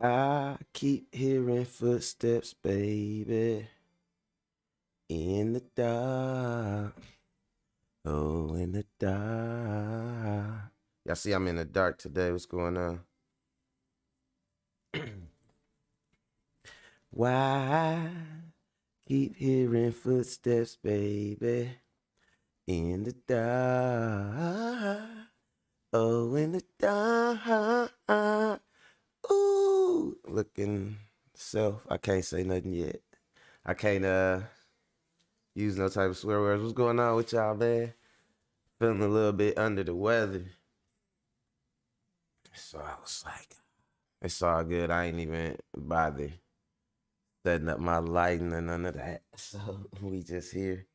I keep hearing footsteps, baby, in the dark. Oh, in the dark. Y'all see I'm in the dark today. What's going on? Why keep hearing footsteps, baby, in the dark? Oh, in the dark. Ooh, looking self. I can't say nothing yet. I can't use no type of swear words. What's going on with y'all, man? Feeling a little bit under the weather. So I was like, it's all good. I ain't even bother setting up my lighting and none of that. So we just here.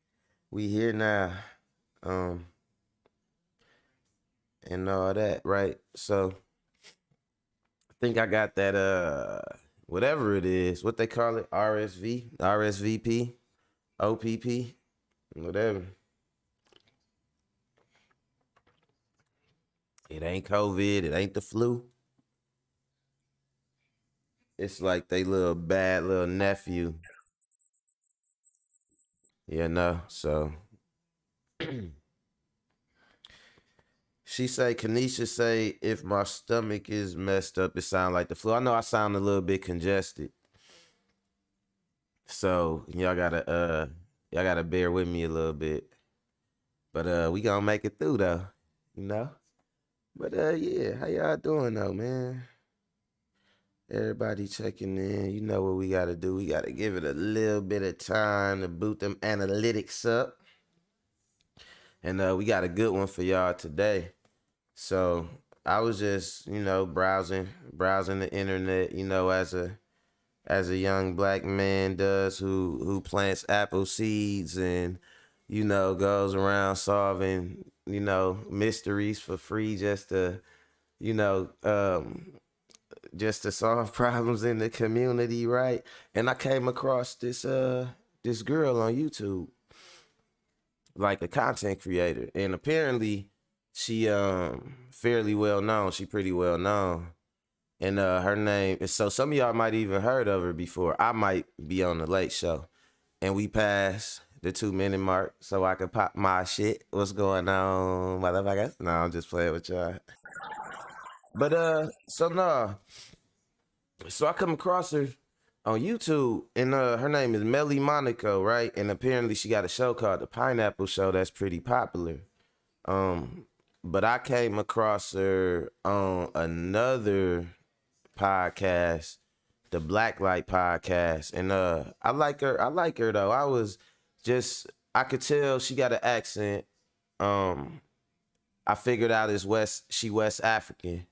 We here now. Um and all that, right? So I think I got that whatever it is, what they call it, RSVP, OPP, whatever. It ain't COVID, it ain't the flu. It's like they little bad little nephew, you know. So she say, Kanisha say, if my stomach is messed up, it sound like the flu. I know I sound a little bit congested. So y'all gotta bear with me a little bit. But we gonna make it through though, you know? But yeah, how y'all doing though, man? Everybody checking in. You know what we gotta do. We gotta give it a little bit of time to boot them analytics up. And we got a good one for y'all today. So I was just, browsing the internet, as a young black man does who plants apple seeds and, goes around solving, mysteries for free you know, um, just to solve problems in the community, right? And I came across this girl on YouTube, like a content creator, and apparently she fairly well known. She pretty well known. And her name is, so some of y'all might even heard of her before. I might be on the late show. And we passed the 2 minute mark so I could pop my shit. What's going on, motherfuckers? No, I'm just playing with y'all. But so no. So I come across her on YouTube, and her name is Melli Monaco, right? And apparently she got a show called The Pineapple Show that's pretty popular. Um, but I came across her on another podcast, the Blacklight podcast, and I like her. I like her though. I could tell she got an accent. Um, I figured out she West African.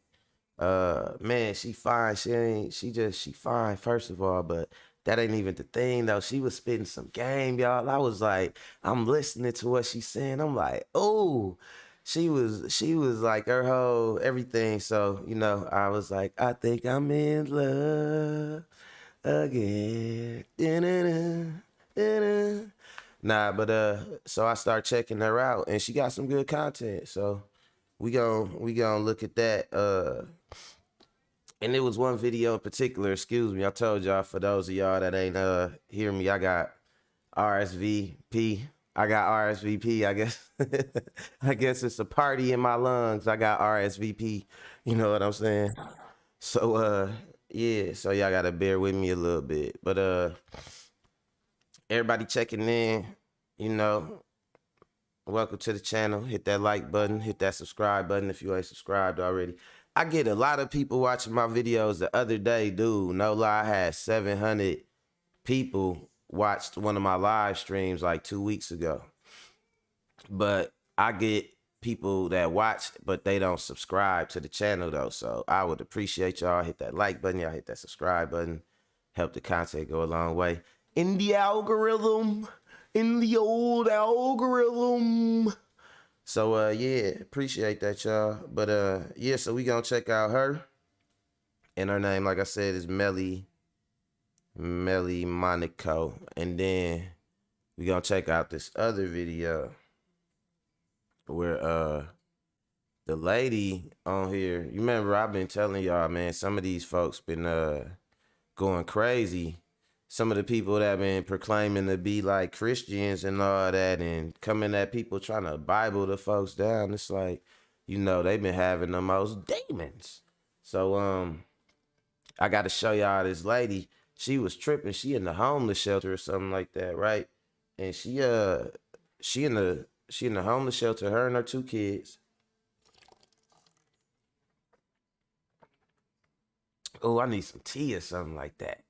Man, she fine. She fine, first of all, but that ain't even the thing though. She was spitting some game, y'all. I was like, I'm listening to what she's saying. I'm like, oh, she was like her whole everything. So, I was like, I think I'm in love again. Da-na-na, da-na. Nah, but so I start checking her out and she got some good content. So we gonna look at that. And there was one video in particular, excuse me, I told y'all, for those of y'all that ain't hear me, I got RSVP. I got RSVP, I guess. I guess it's a party in my lungs. I got RSVP. You know what I'm saying? So yeah, so y'all gotta bear with me a little bit. But everybody checking in, you know, welcome to the channel. Hit that like button, hit that subscribe button if you ain't subscribed already. I get a lot of people watching my videos. The other day, dude, no lie, I had 700 people watched one of my live streams like 2 weeks ago. But I get people that watch, but they don't subscribe to the channel though. So I would appreciate y'all hit that like button, y'all hit that subscribe button. Help the content go a long way. In the algorithm, in the old algorithm. So yeah, appreciate that, y'all. But yeah, so we gonna check out her. And her name, like I said, is Melli Monaco. And then we gonna check out this other video where the lady on here, you remember I've been telling y'all, man, some of these folks been going crazy. Some of the people that been proclaiming to be like Christians and all that and coming at people trying to Bible the folks down. It's like, they've been having the most demons. So I gotta show y'all this lady. She was tripping. She in the homeless shelter or something like that, right? And she in the homeless shelter, her and her two kids. Oh, I need some tea or something like that.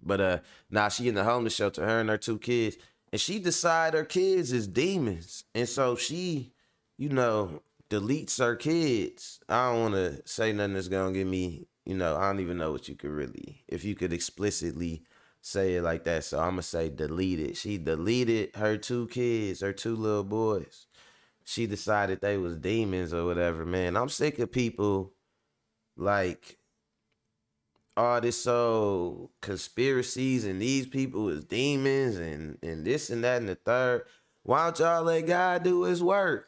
But now she in the homeless shelter, her and her two kids, and she decide her kids is demons, and so she, you know, deletes her kids. I don't want to say nothing that's gonna get me, I don't even know what you could really, if you could explicitly say it like that. So I'm gonna say deleted. She deleted her two kids, her two little boys. She decided they was demons or whatever. Man, I'm sick of people like all this so conspiracies and these people is demons and this and that and the third. Why don't y'all let God do his work?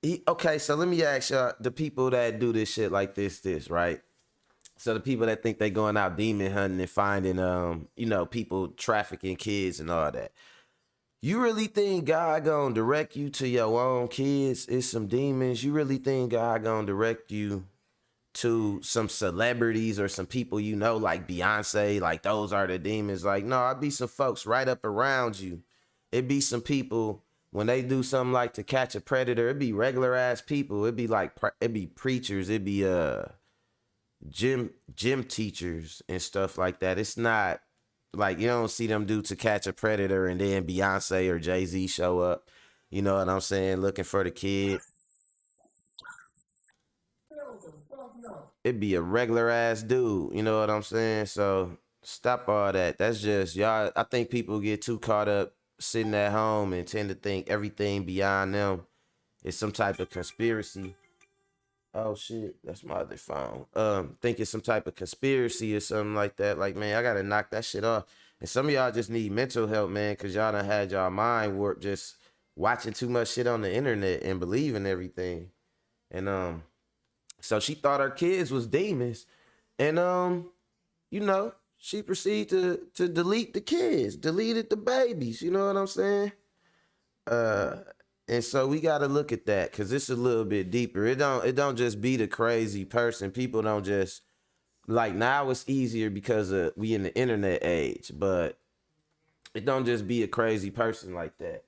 Okay, so let me ask y'all, the people that do this shit like this, right? So the people that think they going out demon hunting and finding people trafficking kids and all that. You really think God gonna direct you to your own kids? It's some demons. You really think God gonna direct you to some celebrities or some people like Beyonce, like those are the demons? Like, no, I'd be some folks right up around you. It'd be some people when they do something like To Catch a Predator, it'd be regular ass people. It'd be like it'd be preachers, it'd be gym teachers and stuff like that. It's not like you don't see them do To Catch a Predator and then Beyonce or Jay-Z show up. You know what I'm saying? Looking for the kid. It'd be a regular ass dude. You know what I'm saying? So stop all that. That's just y'all. I think people get too caught up sitting at home and tend to think everything beyond them is some type of conspiracy. Oh shit, that's my other phone. Think it's some type of conspiracy or something like that. Like, man, I gotta knock that shit off. And some of y'all just need mental help, man, cause y'all done had y'all mind warped just watching too much shit on the internet and believing everything. And so she thought her kids was demons, and she proceeded to delete the kids, deleted the babies. You know what I'm saying? Uh, and so we got to look at that because it's a little bit deeper. It don't just be the crazy person. People don't just like now. It's easier because we in the internet age, but it don't just be a crazy person like that.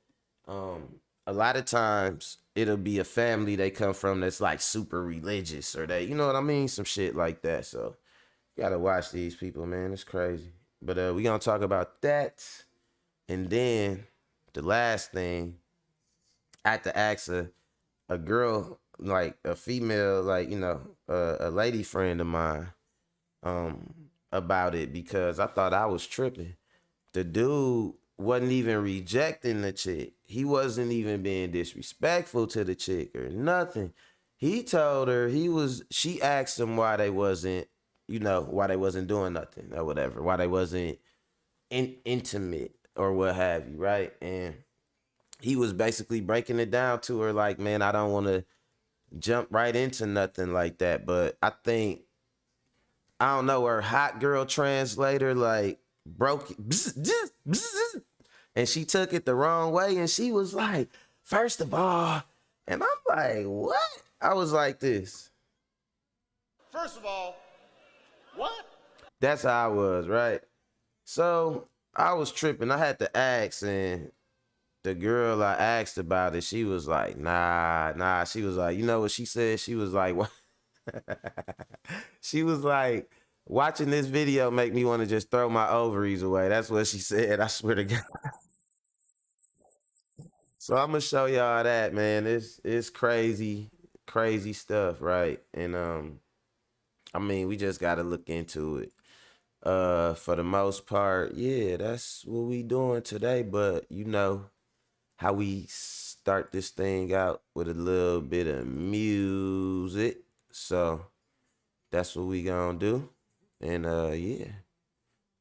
A lot of times it'll be a family they come from that's like super religious or they, you know what I mean, some shit like that. So you gotta watch these people, man. It's crazy. But we gonna talk about that, and then the last thing I had to ask a girl, like a female, like a lady friend of mine, um, about it because I thought I was tripping. The dude wasn't even rejecting the chick. He wasn't even being disrespectful to the chick or nothing. He told her she asked him why they wasn't, why they wasn't doing nothing or whatever, why they wasn't intimate or what have you, right? And he was basically breaking it down to her like, man, I don't want to jump right into nothing like that. But I think, I don't know, her hot girl translator like broke it. And she took it the wrong way. And she was like, first of all, and I'm like, what? I was like this. First of all, what? That's how I was, right? So I was tripping. I had to ask, and the girl I asked about it, she was like, nah. She was like, you know what she said? She was like, what? She was like, watching this video make me want to just throw my ovaries away. That's what she said. I swear to God. So I'm gonna show y'all that, man. It's crazy, crazy stuff, right? And I mean, we just gotta look into it. For the most part, yeah, that's what we doing today. But you know how we start this thing out with a little bit of music. So that's what we gonna do. And yeah,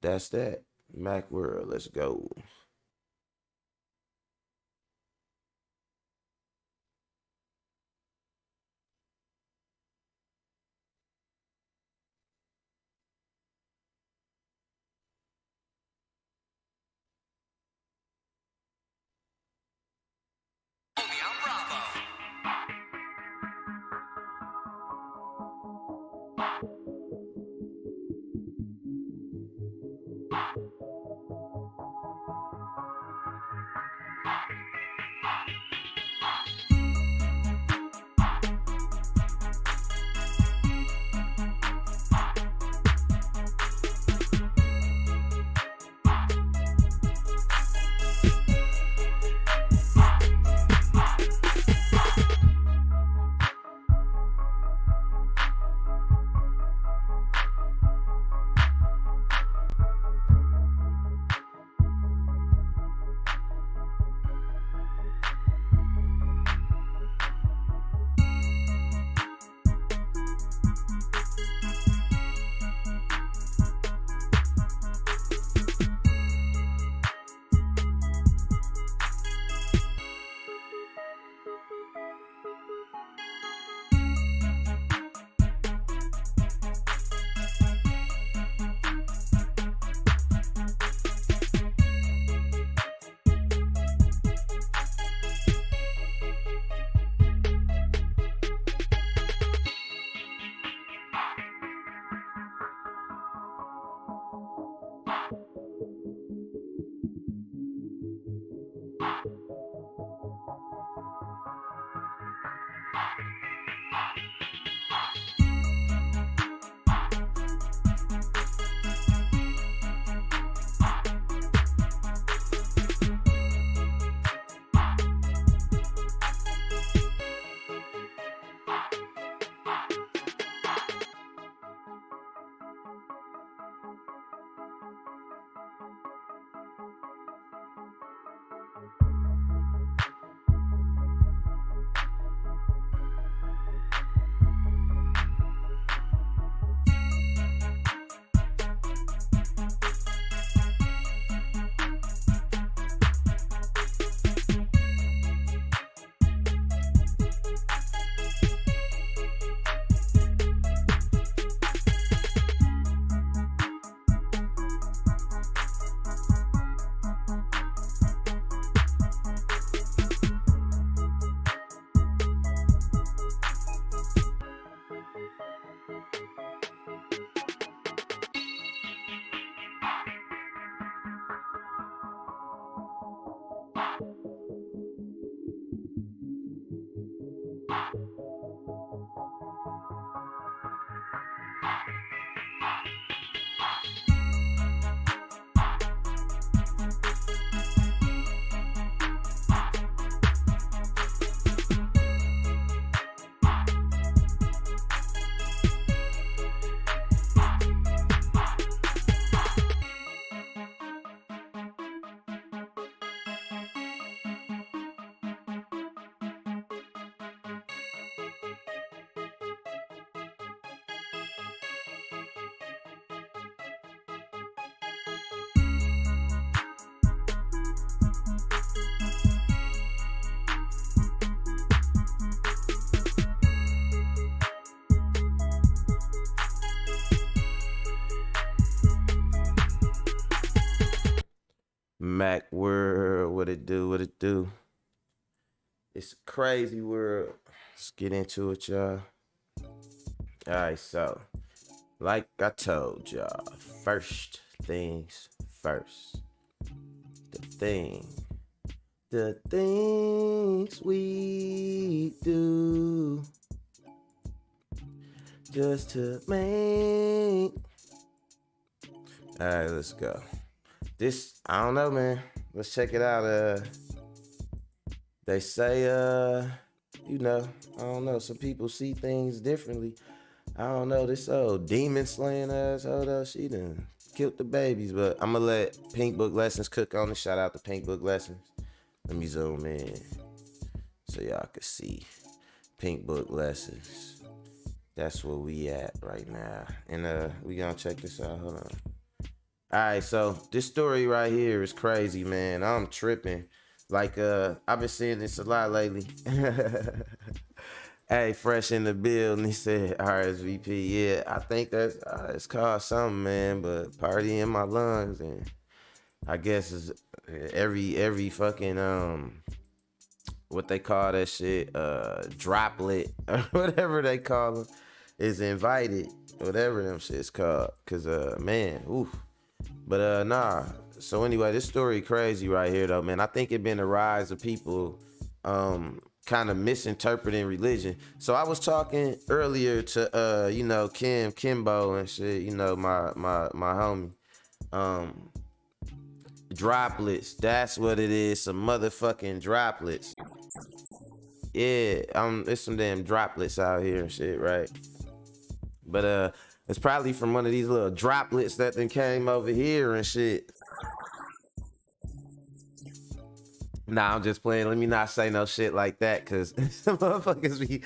that's that. MacWorld, let's go. 'Cause. MacWorld, what it do, what it do. It's a crazy world. Let's get into it, y'all. Alright, so like I told y'all, first things first. The thing. The things we do just to make. Alright, let's go. This, I don't know, man. Let's check it out. They say, I don't know, some people see things differently. I don't know, this old demon slaying asshole though, she done killed the babies, but I'm gonna let Pink Book Lessons cook on it. Shout out to Pink Book Lessons. Let me zoom in so y'all can see Pink Book Lessons. That's where we at right now. And we gonna check this out, hold on. Alright, so this story right here is crazy, man. I'm tripping. Like, I've been seeing this a lot lately. Hey, fresh in the building, he said RSVP. Yeah, I think that's, it's called something, man, but party in my lungs. And I guess it's every fucking, what they call that shit, droplet, or whatever they call them, is invited, whatever them shit's called. Cause, man, oof. But nah. So anyway, this story crazy right here though, man. I think it been the rise of people kind of misinterpreting religion. So I was talking earlier to Kimbo and shit, my homie. Droplets. That's what it is. Some motherfucking droplets. Yeah, it's some damn droplets out here and shit, right? But it's probably from one of these little droplets that then came over here and shit. Nah, I'm just playing. Let me not say no shit like that, cause motherfuckers be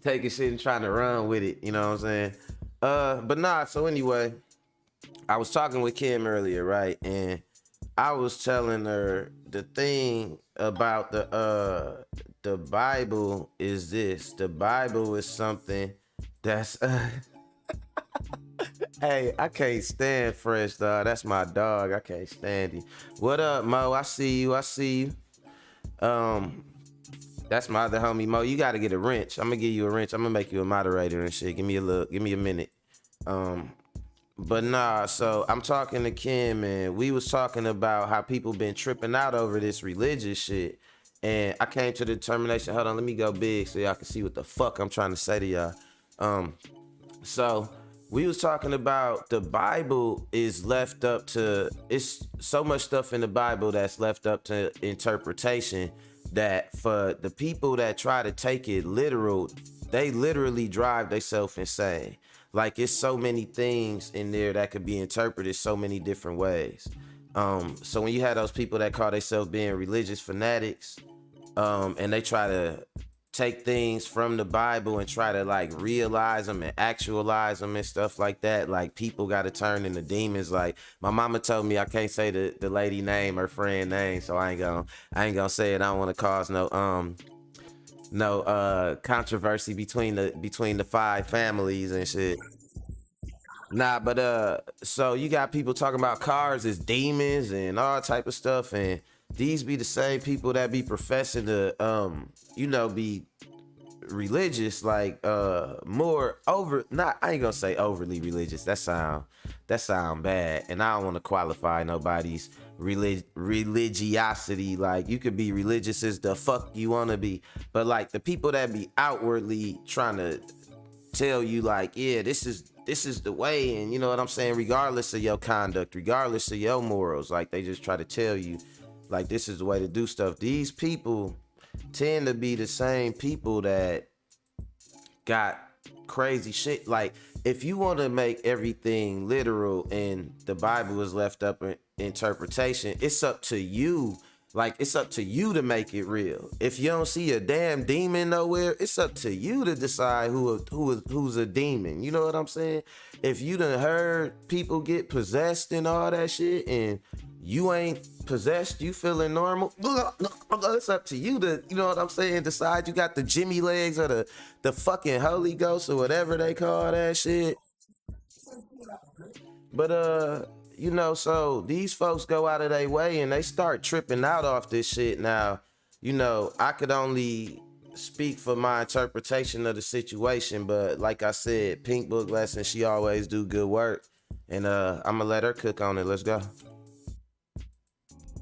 taking shit and trying to run with it. You know what I'm saying? But nah. So anyway, I was talking with Kim earlier, right? And I was telling her the thing about the Bible is this. The Bible is something that's Hey, I can't stand Fresh, dog. That's my dog. I can't stand him. What up, Mo? I see you. That's my other homie, Mo. You gotta get a wrench. I'm gonna give you a wrench. I'm gonna make you a moderator and shit. Give me a minute. But nah, so I'm talking to Kim and we was talking about how people been tripping out over this religious shit. And I came to the determination, hold on, let me go big so y'all can see what the fuck I'm trying to say to y'all. So we was talking about the Bible is left up to, it's so much stuff in the Bible that's left up to interpretation that for the people that try to take it literal, they literally drive themselves insane. Like it's so many things in there that could be interpreted so many different ways. So when you have those people that call themselves being religious fanatics, and they try to take things from the Bible and try to like realize them and actualize them and stuff like that, like people got to turn into demons. Like my mama told me I can't say the lady name or friend name, so I ain't gonna say it. I don't want to cause no controversy between the 5 families and shit. Nah, but so you got people talking about cars as demons and all type of stuff, and these be the same people that be professing to be religious, like more over, not, I ain't gonna say overly religious, that sound bad, and I don't want to qualify nobody's religiosity. Like you could be religious as the fuck you want to be, but like the people that be outwardly trying to tell you like, yeah, this is the way, and you know what I'm saying, regardless of your conduct, regardless of your morals, like they just try to tell you like this is the way to do stuff. These people tend to be the same people that got crazy shit. Like if you want to make everything literal and the Bible is left up in interpretation, it's up to you. Like it's up to you to make it real. If you don't see a damn demon nowhere, it's up to you to decide who's a demon. You know what I'm saying? If you done heard people get possessed and all that shit and you ain't possessed, you feeling normal, it's up to you to, you know what I'm saying, decide you got the Jimmy legs or the fucking Holy Ghost or whatever they call that shit. But So these folks go out of their way and they start tripping out off this shit. Now, I could only speak for my interpretation of the situation, but like I said, Pink Book Lesson, she always do good work. And I'm gonna let her cook on it. Let's go.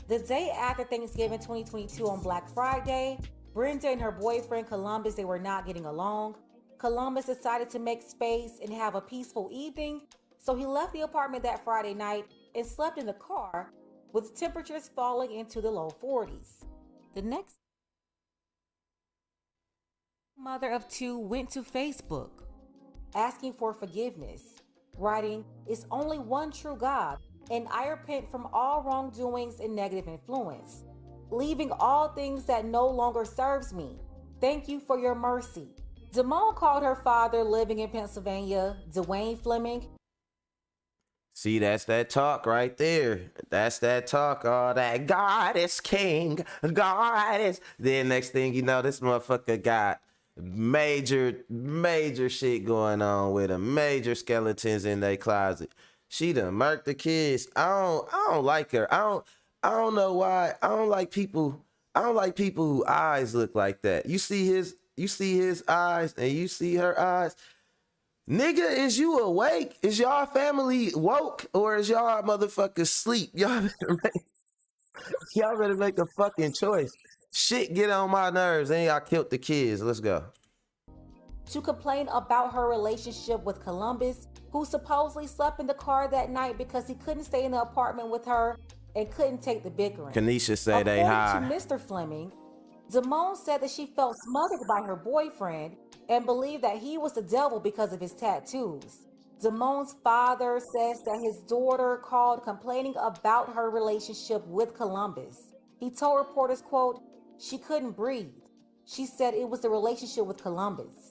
The day after Thanksgiving 2022 on Black Friday, Brenda and her boyfriend Columbus, they were not getting along. Columbus decided to make space and have a peaceful evening, so he left the apartment that Friday night and slept in the car with temperatures falling into the low 40s. The next mother of two went to Facebook asking for forgiveness, writing, "It's only one true God, and I repent from all wrongdoings and negative influence, leaving all things that no longer serves me. Thank you for your mercy." Damone called her father, living in Pennsylvania, Dwayne Fleming. See, that's that talk right there. That's that talk. All that God is king. God is. Then next thing you know, this motherfucker got major shit going on with him. Major skeletons in their closet. She done murked the kids. I don't like her. I don't know why. I don't like people. I don't like people whose eyes look like that. You see his eyes and you see her eyes. Nigga, is you awake? Is y'all family woke or is y'all motherfuckers sleep? Y'all better make a fucking choice. Shit get on my nerves and y'all killed the kids. Let's go. To complain about her relationship with Columbus, who supposedly slept in the car that night because he couldn't stay in the apartment with her and couldn't take the bickering. Kanisha say they high. According to Mr. Fleming, Damone said that she felt smothered by her boyfriend and believed that he was the devil because of his tattoos. Damone's father says that his daughter called complaining about her relationship with Columbus. He told reporters, quote, "She couldn't breathe. She said it was the relationship with Columbus."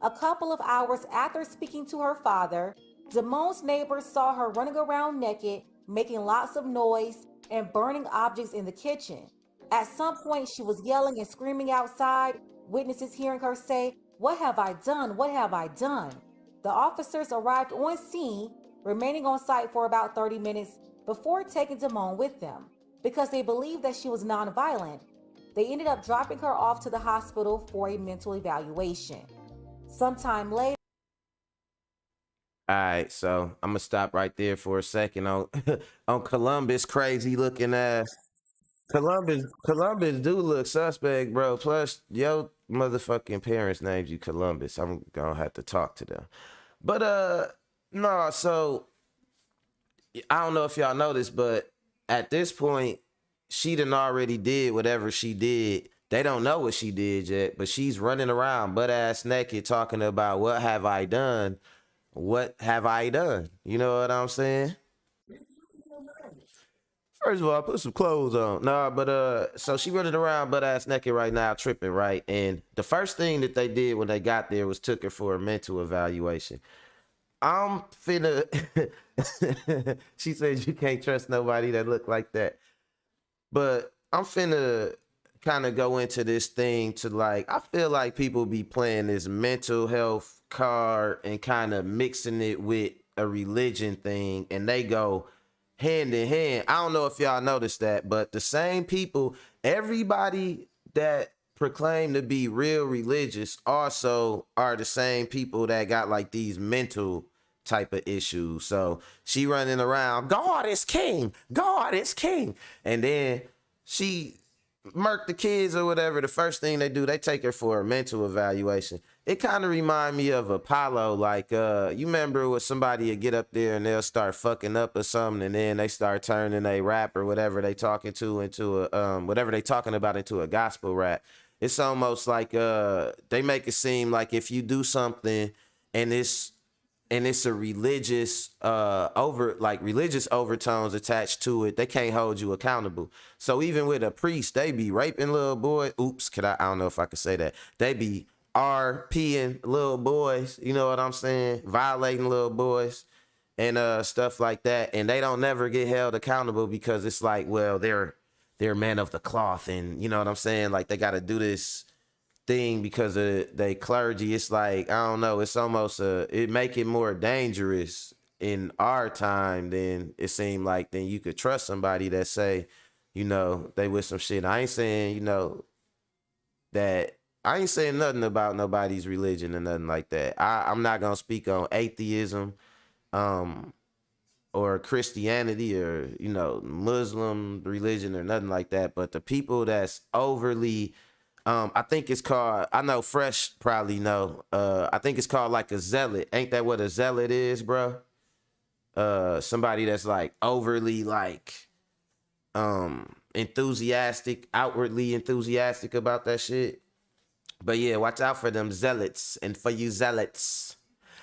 A couple of hours after speaking to her father, Damone's neighbors saw her running around naked, making lots of noise, and burning objects in the kitchen. At some point, she was yelling and screaming outside, witnesses hearing her say, "What have I done? What have I done?" The officers arrived on scene, remaining on site for about 30 minutes before taking Damone with them. Because they believed that she was nonviolent, they ended up dropping her off to the hospital for a mental evaluation. Sometime later, All right, so I'm gonna stop right there for a second on on Columbus crazy looking ass. Columbus do look suspect, bro. Plus, yo motherfucking parents named you Columbus. I'm gonna have to talk to them. But no, so I don't know if y'all know this, but at this point, she done already did whatever she did. They don't know what she did yet, but she's running around butt ass naked talking about what have I done? What have I done? You know what I'm saying? First of all, put some clothes on. Nah, but so she running around butt ass naked right now, tripping, right? And the first thing that they did when they got there was took her for a mental evaluation. I'm finna. She said you can't trust nobody that look like that. But I'm finna kind of go into this thing to like, I feel like people be playing this mental health card and kind of mixing it with a religion thing, and they go hand in hand. I don't know if y'all noticed that, but the same people, everybody that proclaim to be real religious also are the same people that got like these mental type of issues. So she running around, God is king, God is king. And then she murk the kids or whatever. The first thing they do, they take her for a mental evaluation. It kind of remind me of Apollo. Like, you remember when somebody would get up there and they'll start fucking up or something, and then they start turning a rap or whatever they talking to into a whatever they talking about into a gospel rap. It's almost like they make it seem like if you do something and it's a religious religious overtones attached to it, they can't hold you accountable. So even with a priest, they be raping little boys. Oops, I don't know if I could say that. They be RPing little boys, you know what I'm saying? Violating little boys and stuff like that. And they don't never get held accountable because it's like, well, they're men of the cloth, and you know what I'm saying? Like they gotta do this thing because of they clergy. It's like, I don't know, it's almost it make it more dangerous in our time, then it seemed like then you could trust somebody that say, you know, they with some shit. I ain't saying, you know, that I ain't saying nothing about nobody's religion or nothing like that. I'm not gonna speak on atheism, or Christianity or, you know, Muslim religion or nothing like that. But the people that's overly, I think it's called, I know Fresh probably know, I think it's called like a zealot. Ain't that what a zealot is, bro? Somebody that's like overly like, enthusiastic, outwardly enthusiastic about that shit. But yeah, watch out for them zealots. And for you zealots,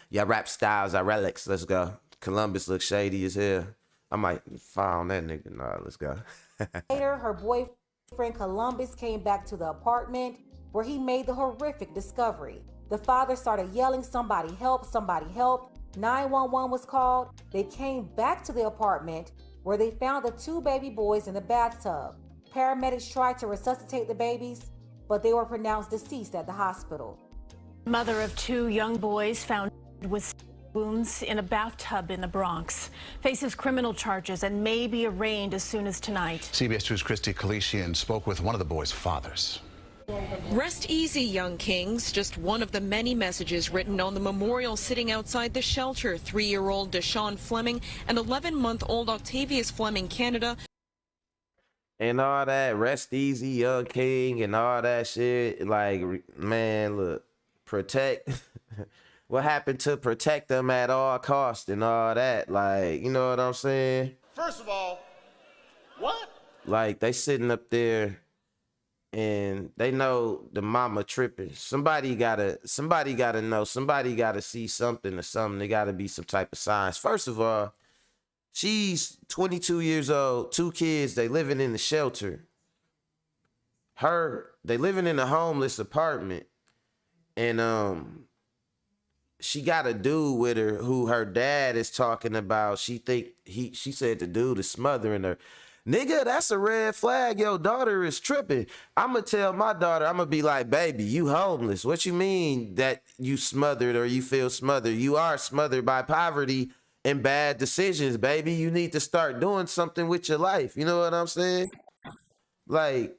your rap styles are relics. Let's go. Columbus looks shady as hell. I might fire on that nigga. Nah, let's go. Later, her boyfriend Columbus came back to the apartment where he made the horrific discovery. The father started yelling, "Somebody help, somebody help." 911 was called. They came back to the apartment where they found the 2 baby boys in the bathtub. Paramedics tried to resuscitate the babies, but they were pronounced deceased at the hospital. Mother of 2 young boys found with wounds in a bathtub in the Bronx. Faces criminal charges and may be arraigned as soon as tonight. CBS 2's Christy Kalishian spoke with one of the boys' fathers. Rest easy, young kings. Just one of the many messages written on the memorial sitting outside the shelter. 3-year-old Deshaun Fleming and 11-month-old Octavius Fleming, Canada. And all that, rest easy, young king, and all that shit. Like, man, look, protect. What happened to protect them at all costs and all that? Like, you know what I'm saying? First of all, what? Like, they sitting up there and they know the mama tripping. Somebody gotta know. Somebody gotta see something or something. There gotta be some type of signs. First of all, she's 22 years old, 2 kids, they living in the shelter. They living in a homeless apartment. And she got a dude with her who her dad is talking about. She said the dude is smothering her. Nigga, that's a red flag. Your daughter is tripping. I'ma tell my daughter, I'ma be like, baby, you homeless. What you mean that you smothered or you feel smothered? You are smothered by poverty and bad decisions, baby. You need to start doing something with your life. You know what I'm saying? Like,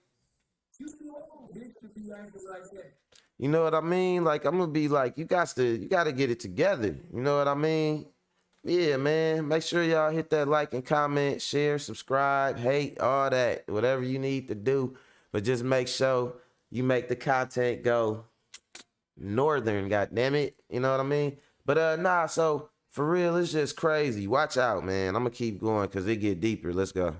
you know what I mean? Like, I'm gonna be like, you gotta get it together. You know what I mean? Yeah, man. Make sure y'all hit that like and comment, share, subscribe, hate, all that. Whatever you need to do. But just make sure you make the content go northern, goddammit. You know what I mean? But nah, so for real, it's just crazy. Watch out, man. I'm gonna keep going because it get deeper. Let's go.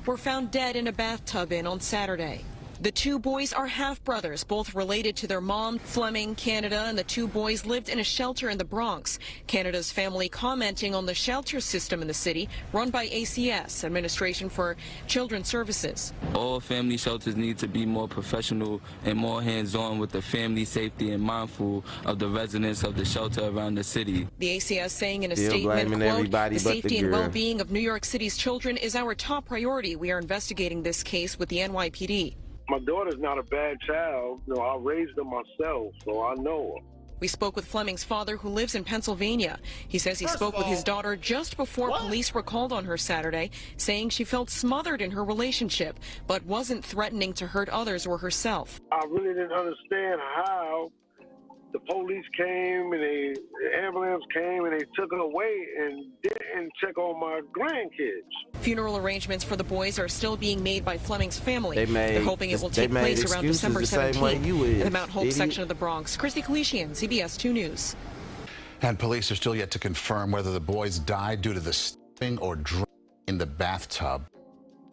Were found dead in a bathtub on Saturday. The 2 boys are half-brothers, both related to their mom, Fleming, Canada, and the 2 boys lived in a shelter in the Bronx. Canada's family commenting on the shelter system in the city, run by ACS, Administration for Children's Services. All family shelters need to be more professional and more hands-on with the family safety and mindful of the residents of the shelter around the city. The ACS saying in a Still statement, quote, the safety and well-being of New York City's children is our top priority. We are investigating this case with the NYPD. My daughter's not a bad child. You know, I raised her myself, so I know her. We spoke with Fleming's father, who lives in Pennsylvania. He says he spoke with his daughter just before police were called on her Saturday, saying she felt smothered in her relationship, but wasn't threatening to hurt others or herself. I really didn't understand how the police came and the ambulance came and they took her away and didn't check on my grandkids. Funeral arrangements for the boys are still being made by Fleming's family. They're hoping it will take place around December 17th in the Mount Hope idiot. section of the Bronx. Christy Kalishian, CBS 2 News. And police are still yet to confirm whether the boys died due to the stepping or drowning in the bathtub.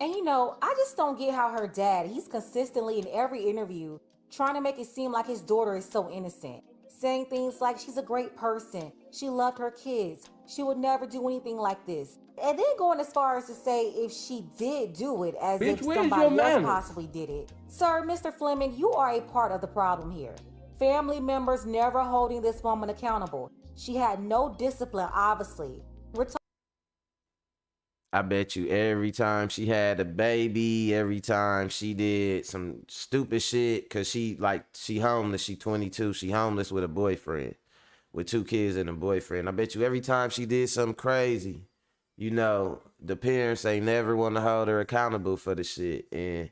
And you know, I just don't get how her dad, he's consistently in every interview trying to make it seem like his daughter is so innocent, saying things like she's a great person, she loved her kids, she would never do anything like this. And then going as far as to say if she did do it, as if somebody else possibly did it. Sir, Mr. Fleming, you are a part of the problem here. Family members never holding this woman accountable. She had no discipline, obviously. I bet you every time she had a baby, every time she did some stupid shit, cause she homeless, she 22, she homeless with a boyfriend. with 2 kids and a boyfriend. I bet you every time she did something crazy, you know, the parents ain't never want to hold her accountable for the shit. And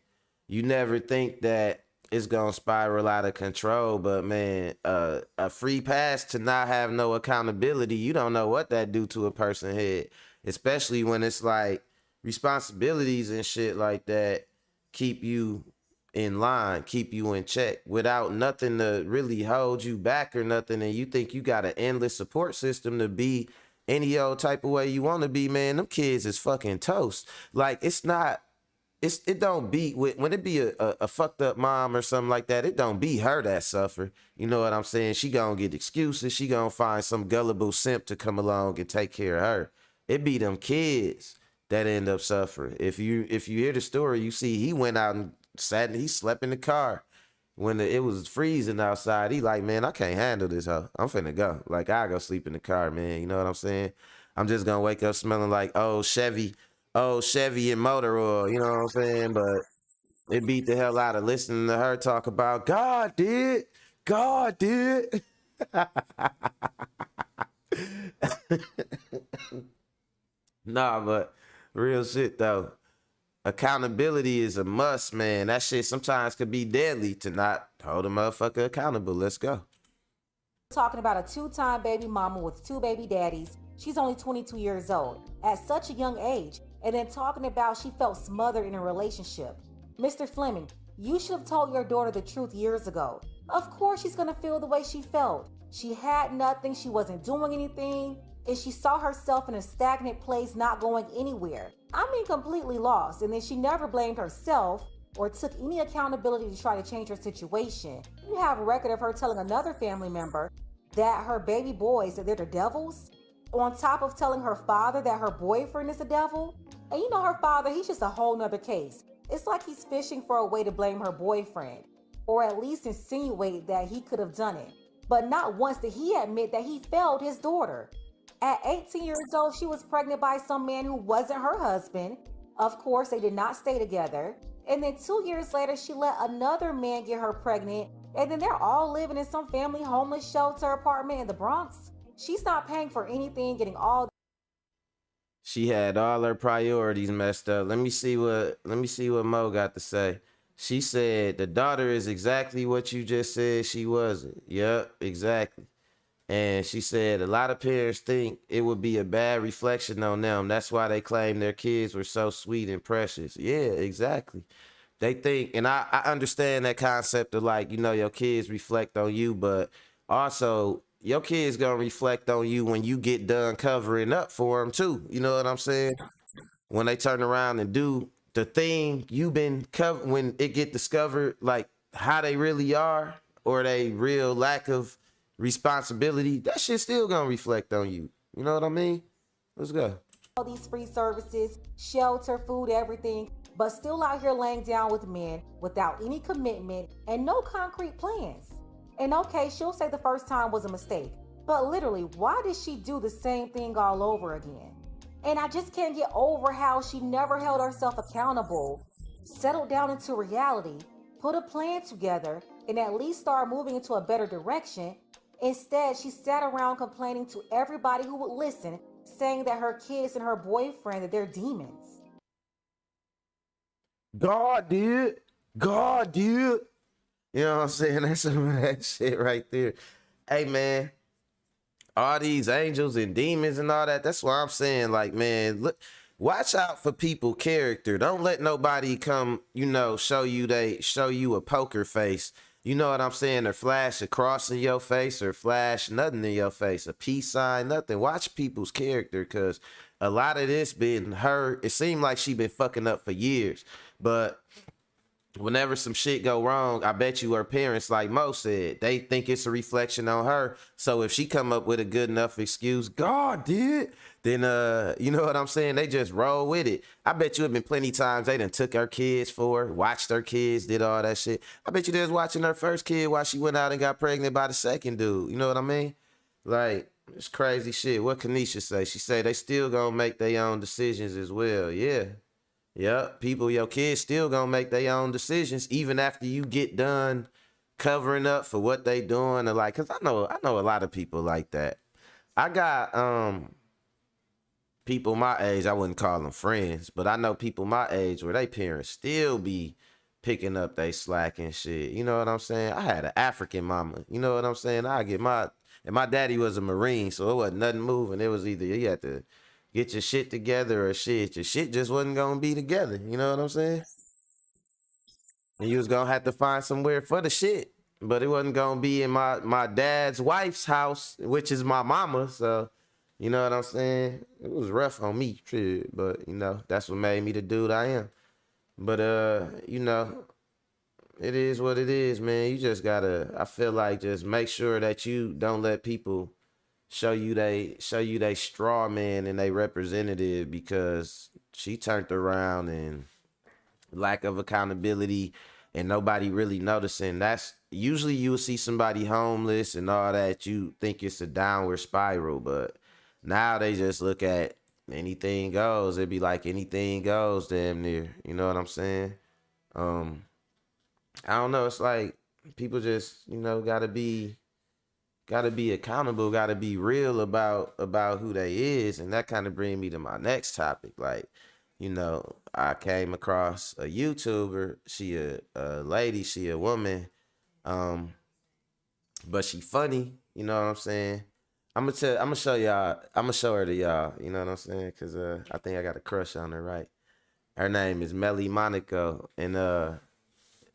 you never think that it's gonna spiral out of control. But man, a free pass to not have no accountability, you don't know what that do to a person's head. Especially when it's like responsibilities and shit like that keep you in line, keep you in check without nothing to really hold you back or nothing. And you think you got an endless support system to be any old type of way you want to be, man. Them kids is fucking toast. Like, it's not, it don't be with when it be a fucked up mom or something like that. It don't be her that suffer. You know what I'm saying? She gonna get excuses. She gonna find some gullible simp to come along and take care of her. It be them kids that end up suffering. If you hear the story, you see he went out and he slept in the car when it was freezing outside. He like, man, I can't handle this hoe. I'm finna go. Like, I go sleep in the car, man. You know what I'm saying? I'm just gonna wake up smelling like old Chevy and motor oil. You know what I'm saying? But it beat the hell out of listening to her talk about God did. Nah, but real shit though. Accountability is a must, man. That shit sometimes could be deadly to not hold a motherfucker accountable. Let's go. Talking about a 2-time baby mama with 2 baby daddies. She's only 22 years old at such a young age. And then talking about she felt smothered in a relationship. Mr. Fleming, you should have told your daughter the truth years ago. Of course she's gonna feel the way she felt. She had nothing, she wasn't doing anything, and she saw herself in a stagnant place, not going anywhere. I mean, completely lost. And then she never blamed herself or took any accountability to try to change her situation. You have a record of her telling another family member that her baby boys, that they're the devils, on top of telling her father that her boyfriend is the devil. And you know, her father, he's just a whole nother case. It's like he's fishing for a way to blame her boyfriend, or at least insinuate that he could have done it. But not once did he admit that he failed his daughter. At 18 years old, she was pregnant by some man who wasn't her husband. Of course, they did not stay together. And then 2 years later, she let another man get her pregnant. And then they're all living in some family homeless shelter apartment in the Bronx. She's not paying for anything, getting all. She had all her priorities messed up. Let me see what Mo got to say. She said the daughter is exactly what you just said she wasn't. Yep, exactly. And she said a lot of parents think it would be a bad reflection on them. That's why they claim their kids were so sweet and precious. Yeah, exactly. They think, and I understand that concept of, like, you know, your kids reflect on you, but also your kids gonna reflect on you when you get done covering up for them too. You know what I'm saying? When they turn around and do the thing you've been covered, when it get discovered, like how they really are or they real lack of responsibility, that shit still gonna reflect on you. You know what I mean? Let's go. All these free services, shelter, food, everything, but still out here laying down with men without any commitment and no concrete plans. And okay, she'll say the first time was a mistake, but literally, why did she do the same thing all over again? And I just can't get over how she never held herself accountable, settled down into reality, put a plan together, and at least start moving into a better direction. Instead, she sat around complaining to everybody who would listen, saying that her kids and her boyfriend, that they're demons. God did. God did. You know what I'm saying? That's some of that shit right there. Hey, man, all these angels and demons and all that, that's why I'm saying, like, man, look, watch out for people character. Don't let nobody come, you know, show you a poker face. You know what I'm saying? Or flash a cross in your face or flash nothing in your face, a peace sign, nothing. Watch people's character, because a lot of this been her. It seemed like she been fucking up for years, but whenever some shit go wrong, I bet you her parents, like Mo said, they think it's a reflection on her. So if she come up with a good enough excuse, God did, then you know what I'm saying? They just roll with it. I bet you have been plenty times they done took her kids for her, watched her kids, did all that shit. I bet you they was watching her first kid while she went out and got pregnant by the second dude. You know what I mean? Like, it's crazy shit. What Kanisha say? She say they still gonna make their own decisions as well. Yeah. Yep, people, your kids still gonna make their own decisions even after you get done covering up for what they doing, or like, cause I know a lot of people like that. I got people my age, I wouldn't call them friends, but I know people my age where they parents still be picking up they slack and shit. You know what I'm saying? I had an African mama. You know what I'm saying? And my daddy was a Marine, so it wasn't nothing moving. It was either you had to get your shit together or shit. Your shit just wasn't gonna be together. You know what I'm saying? And you was gonna have to find somewhere for the shit. But it wasn't gonna be in my dad's wife's house, which is my mama. So, you know what I'm saying? It was rough on me, shit. But you know, that's what made me the dude I am. But you know, it is what it is, man. You just gotta, I feel like, just make sure that you don't let people show you they straw man and they representative, because she turned around and lack of accountability and nobody really noticing. That's usually you'll see somebody homeless and all that, you think it's a downward spiral, but now they just look at anything goes. It'd be like anything goes damn near. You know what I'm saying? I don't know. It's like people just, you know, gotta be accountable, gotta be real about who they is, and that kind of bring me to my next topic. Like, you know, I came across a YouTuber. She a lady, she a woman, but she funny. You know what I'm saying? I'm gonna show y'all. I'm gonna show her to y'all. You know what I'm saying? Cause I think I got a crush on her. Right? Her name is Melli Monaco, and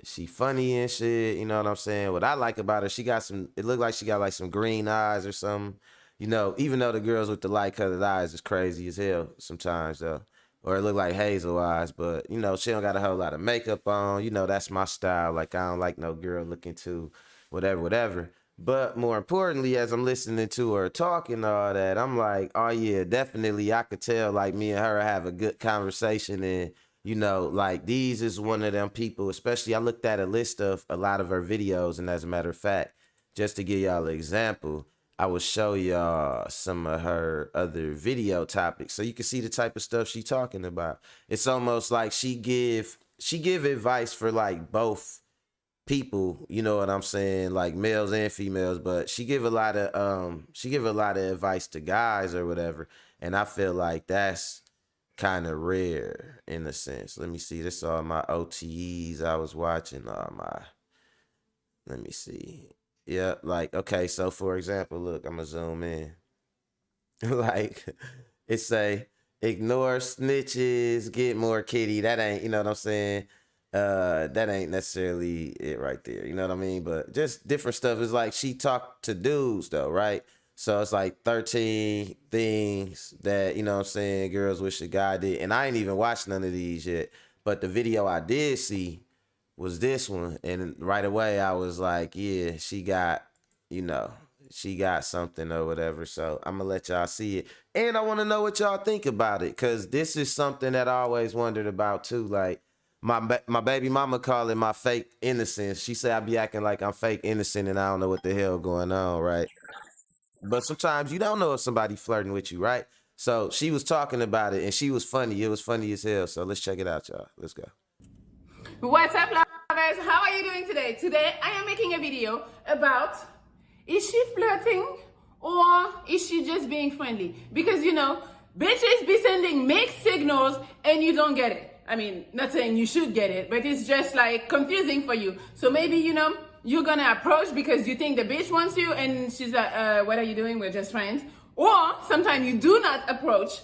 she funny and shit. You know what I'm saying? What I like about her, she got some. It looked like she got like some green eyes or something. You know, even though the girls with the light colored eyes is crazy as hell sometimes though, or it look like hazel eyes. But you know, she don't got a whole lot of makeup on. You know, that's my style. Like I don't like no girl looking too, whatever. But more importantly, as I'm listening to her talk and all that, I'm like, oh yeah, definitely. I could tell like me and her have a good conversation, and you know, like these is one of them people, especially I looked at a list of a lot of her videos, and as a matter of fact, just to give y'all an example, I will show y'all some of her other video topics so you can see the type of stuff she talking about. It's almost like she give advice for like both people, you know what I'm saying, like males and females, but she give a lot of advice to guys or whatever, and I feel like that's kind of rare in a sense. Let me see, this all my OTEs I was watching, all my, let me see. Yeah, like, okay, so for example, look, I'm gonna zoom in. Like, it say, ignore snitches, get more kitty. That ain't, you know what I'm saying? That ain't necessarily it right there. You know what I mean? But just different stuff. It's like she talked to dudes though, right? So it's like 13 things that, you know what I'm saying, girls wish a guy did. And I ain't even watched none of these yet. But the video I did see was this one. And right away I was like, yeah, she got something or whatever. So I'm gonna let y'all see it. And I want to know what y'all think about it, because this is something that I always wondered about too. Like my baby mama call it my fake innocence. She said I be acting like I'm fake innocent and I don't know what the hell going on, right? But sometimes you don't know if somebody flirting with you, right? So she was talking about it and she was funny. It was funny as hell. So let's check it out, y'all. Let's go. What's up, lovers? How are you doing today? Today I am making a video about, is she flirting or is she just being friendly? Because you know, bitches be sending mixed signals and you don't get it. I mean, not saying you should get it, but it's just like confusing for you. So maybe, you know, you're gonna approach because you think the bitch wants you and she's like, what are you doing? We're just friends. Or sometimes you do not approach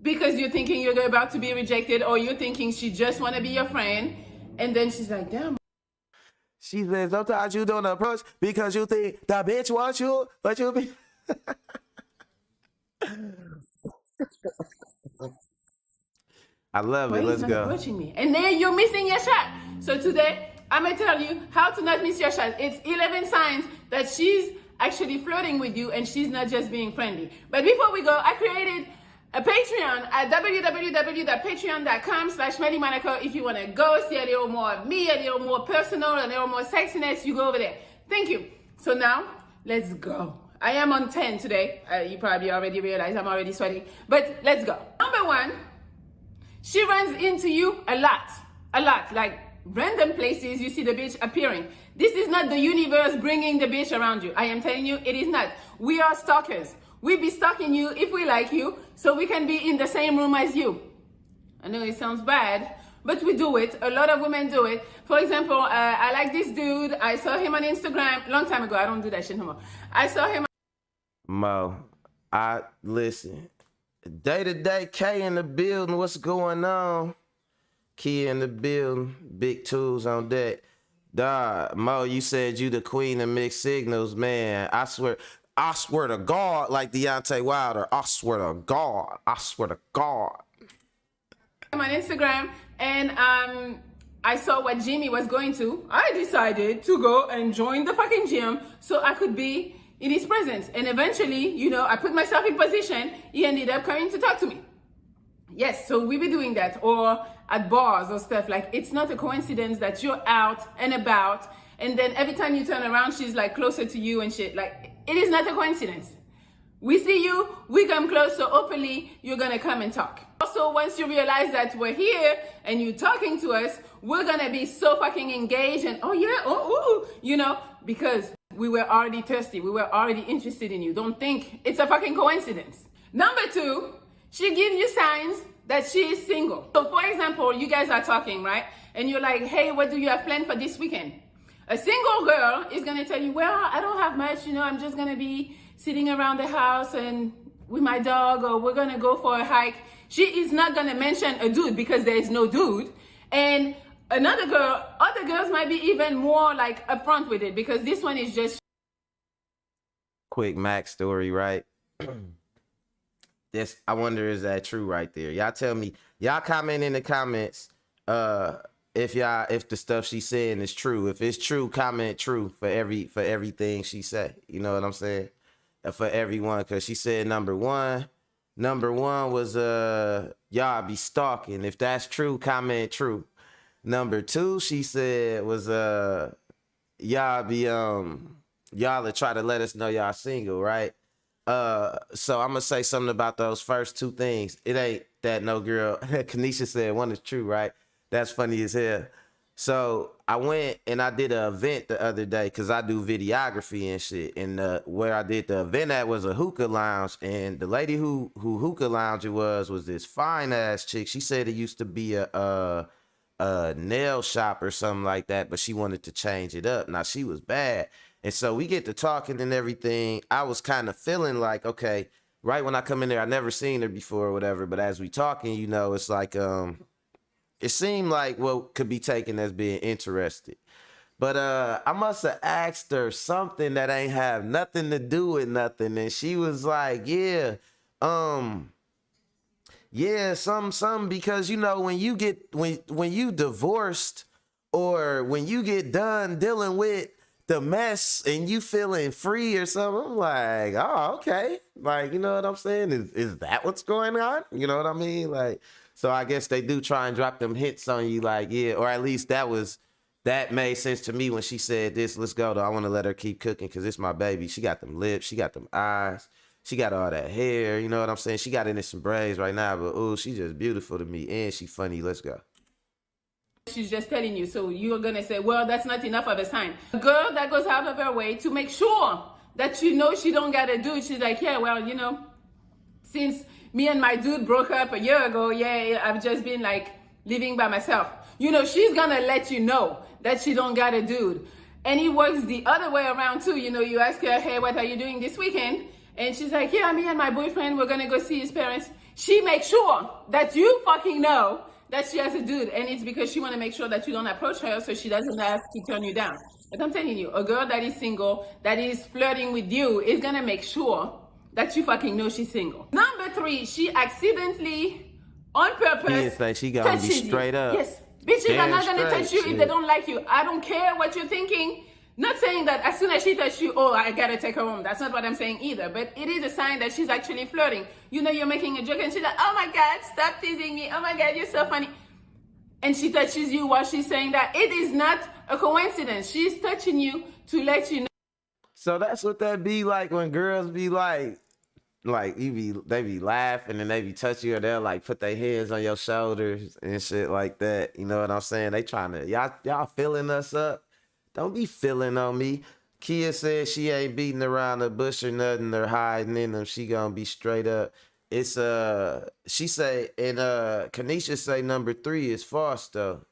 because you're thinking you're about to be rejected, or you're thinking she just wanna be your friend. And then she's like, damn. She says sometimes you don't approach because you think the bitch wants you, but you be. I love it. Let's go. Approaching me. And then you're missing your shot. So today, I'm going to tell you how to not miss your shot. It's 11 signs that she's actually flirting with you and she's not just being friendly. But before we go, I created a Patreon at www.patreon.com/Melli Monaco. If you want to go see a little more of me, a little more personal, a little more sexiness, you go over there. Thank you. So now, let's go. I am on 10 today. You probably already realized I'm already sweating. But let's go. Number one, she runs into you a lot, like random places you see the bitch appearing. This is not the universe bringing the bitch around you. I am telling you, it is not. We are stalkers. We be stalking you if we like you, so we can be in the same room as you. I know it sounds bad, but we do it. A lot of women do it. For example, I like this dude. I saw him on Instagram long time ago. I don't do that shit no more. I saw him. Mo, listen. Day to day, K in the building. What's going on? Key in the building. Big tools on deck. Dog, Mo, you said you the queen of mixed signals, man. I swear to God, like Deontay Wilder. I swear to God. I'm on Instagram, and I saw what Jimmy was going to. I decided to go and join the fucking gym so I could be in his presence. And eventually, you know, I put myself in position. He ended up coming to talk to me. Yes, so we be doing that, or at bars or stuff. Like, it's not a coincidence that you're out and about, and then every time you turn around, she's like closer to you and shit. Like, it is not a coincidence. We see you, we come close, so hopefully you're gonna come and talk. Also, once you realize that we're here and you're talking to us, we're gonna be so fucking engaged and you know, because we were already thirsty, we were already interested in you. Don't think it's a fucking coincidence. Number 2, she gives you signs that she is single. So for example, you guys are talking, right? And you're like, hey, what do you have planned for this weekend? A single girl is gonna tell you, well, I don't have much, you know, I'm just gonna be sitting around the house and with my dog, or we're gonna go for a hike. She is not gonna mention a dude because there is no dude. And other girls might be even more like upfront with it, because this one is just quick Mac story, right? This, I wonder, is that true right there? Y'all tell me. Y'all comment in the comments if the stuff she's saying is true. If it's true, comment true for everything she say. You know what I'm saying? For everyone, because she said number one was y'all be stalking. If that's true, comment true. Number 2, she said, was y'all will try to let us know y'all single, right? So I'm gonna say something about those first 2 things. It ain't that no girl. Kanisha said one is true, right? That's funny as hell. So I went and I did an event the other day, because I do videography and shit. And where I did the event at was a hookah lounge. And the lady who hookah lounge it was this fine ass chick. She said it used to be a nail shop or something like that, but she wanted to change it up. Now, she was bad. And so we get to talking and everything. I was kind of feeling like, okay, right when I come in there, I never seen her before or whatever. But as we talking, you know, it's like, it seemed like what could be taken as being interested. But I must have asked her something that ain't have nothing to do with nothing. And she was like, yeah, some, because, you know, when you divorced, or when you get done dealing with the mess and you feeling free or something, I'm like, oh, okay. Like, you know what I'm saying? Is that what's going on? You know what I mean? Like, so I guess they do try and drop them hits on you, like, yeah, or at least that made sense to me when she said this. Let's go, though. I want to let her keep cooking because it's my baby. She got them lips. She got them eyes. She got all that hair. You know what I'm saying? She got in some braids right now, but, ooh, she's just beautiful to me, and she funny. Let's go. she's just telling you. So you're going to say, well, that's not enough of a sign. A girl that goes out of her way to make sure that you know she don't got to do it. She's like, yeah, well, you know, since me and my dude broke up a year ago, yeah, I've just been like living by myself. You know, she's going to let you know that she don't got a dude. And it works the other way around too. You know, you ask her, hey, what are you doing this weekend? And she's like, yeah, me and my boyfriend, we're going to go see his parents. She makes sure that you fucking know that she has a dude. And it's because she want to make sure that you don't approach her so she doesn't have to turn you down. But I'm telling you, a girl that is single, that is flirting with you, is going to make sure that you fucking know she's single. Number 3, she accidentally, on purpose, she gonna be straight up. Yes. Bitches are not going to touch you if they don't like you. I don't care what you're thinking. Not saying that as soon as she touches you, oh, I got to take her home. That's not what I'm saying either. But it is a sign that she's actually flirting. You know, you're making a joke and she's like, oh my God, stop teasing me. Oh my God, you're so funny. And she touches you while she's saying that. It is not a coincidence. She's touching you to let you know. So that's what that be like when girls be like like they be laughing and they be touching you, or they'll like put their hands on your shoulders and shit like that. You know what I'm saying? They trying to y'all filling us up. Don't be filling on me. Kia said she ain't beating around the bush or nothing or hiding in them. She gonna be straight up. It's she say, and Kanisha say number 3 is false though.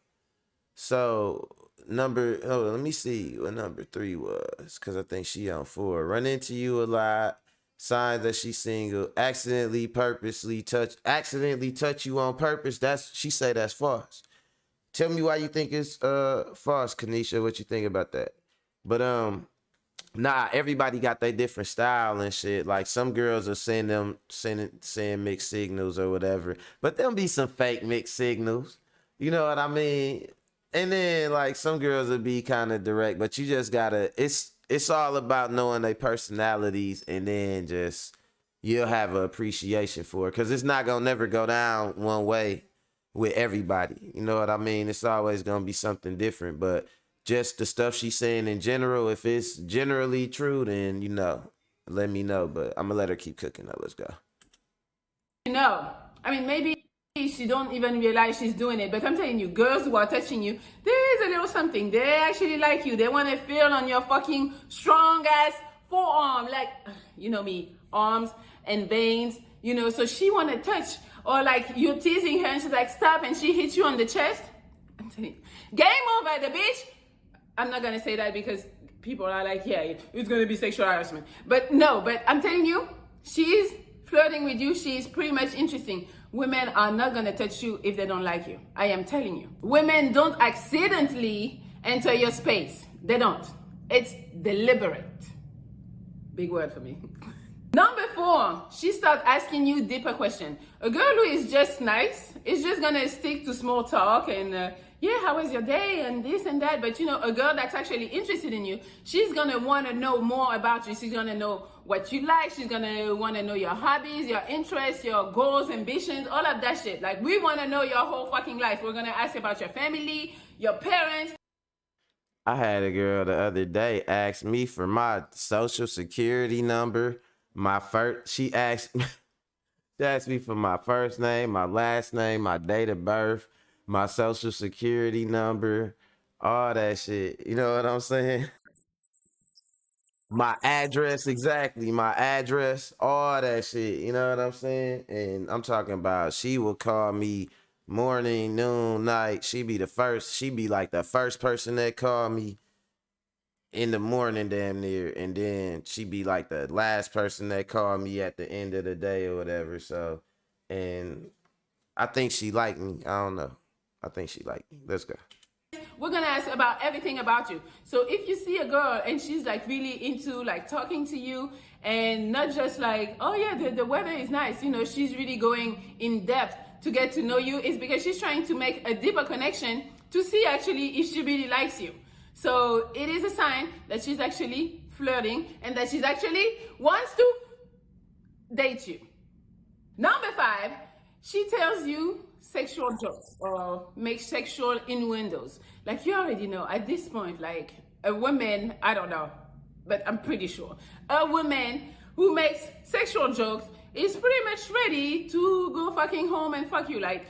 So let me see what number 3 was, because I think she on 4. Run into you a lot. Signs that she's single. Accidentally touch you on purpose. She say that's false. Tell me why you think it's false, Kanisha. What you think about that? But nah, everybody got their different style and shit. Like some girls are sending mixed signals or whatever, but there'll be some fake mixed signals. You know what I mean? And then like some girls will be kind of direct, but you just gotta. It's all about knowing their personalities, and then just you'll have an appreciation for it, because it's not gonna never go down one way with everybody. You know what I mean? It's always gonna be something different, but just the stuff she's saying in general, if it's generally true, then let me know. But I'm gonna let her keep cooking. Now let's go. I mean, maybe she don't even realize she's doing it, but I'm telling you, girls who are touching you, there is a little something. They actually like you. They want to feel on your fucking strong ass forearm, like, you know me, arms and veins, so she want to touch. Or like you're teasing her and she's like, stop, and she hits you on the chest. I'm telling you, game over, the bitch. I'm not gonna say that because people are like, yeah, it's gonna be sexual harassment. But no, but I'm telling you, she's flirting with you. She's pretty much interesting. Women are not gonna touch you if they don't like you. I am telling you. Women don't accidentally enter your space. They don't. It's deliberate. Big word for me. Number 4, she starts asking you deeper questions. A girl who is just nice is just gonna stick to small talk and yeah, how was your day and this and that. But a girl that's actually interested in you, she's gonna want to know more about you. She's gonna know what you like. She's gonna want to know your hobbies, your interests, your goals, ambitions, all of that shit. Like, we want to know your whole fucking life. We're gonna ask about your family, your parents. I had a girl the other day ask me for my social security number. She asked me for my first name, my last name, my date of birth, my social security number, all that shit. You know what I'm saying? My address, exactly. My address, all that shit. You know what I'm saying? And I'm talking about she will call me morning, noon, night. She be like the first person that call me in the morning damn near, and then she be like the last person that called me at the end of the day or whatever. So, and I think she liked me. I don't know. I think she liked me. Let's go. We're gonna ask about everything about you. So if you see a girl and she's like really into like talking to you, and not just like, oh yeah, the weather is nice, she's really going in depth to get to know you, it's because she's trying to make a deeper connection to see actually if she really likes you. So it is a sign that she's actually flirting and that she's actually wants to date you. Number 5, she tells you sexual jokes or makes sexual innuendos. Like, you already know at this point, like a woman, I don't know, but I'm pretty sure a woman who makes sexual jokes is pretty much ready to go fucking home and fuck you. Like,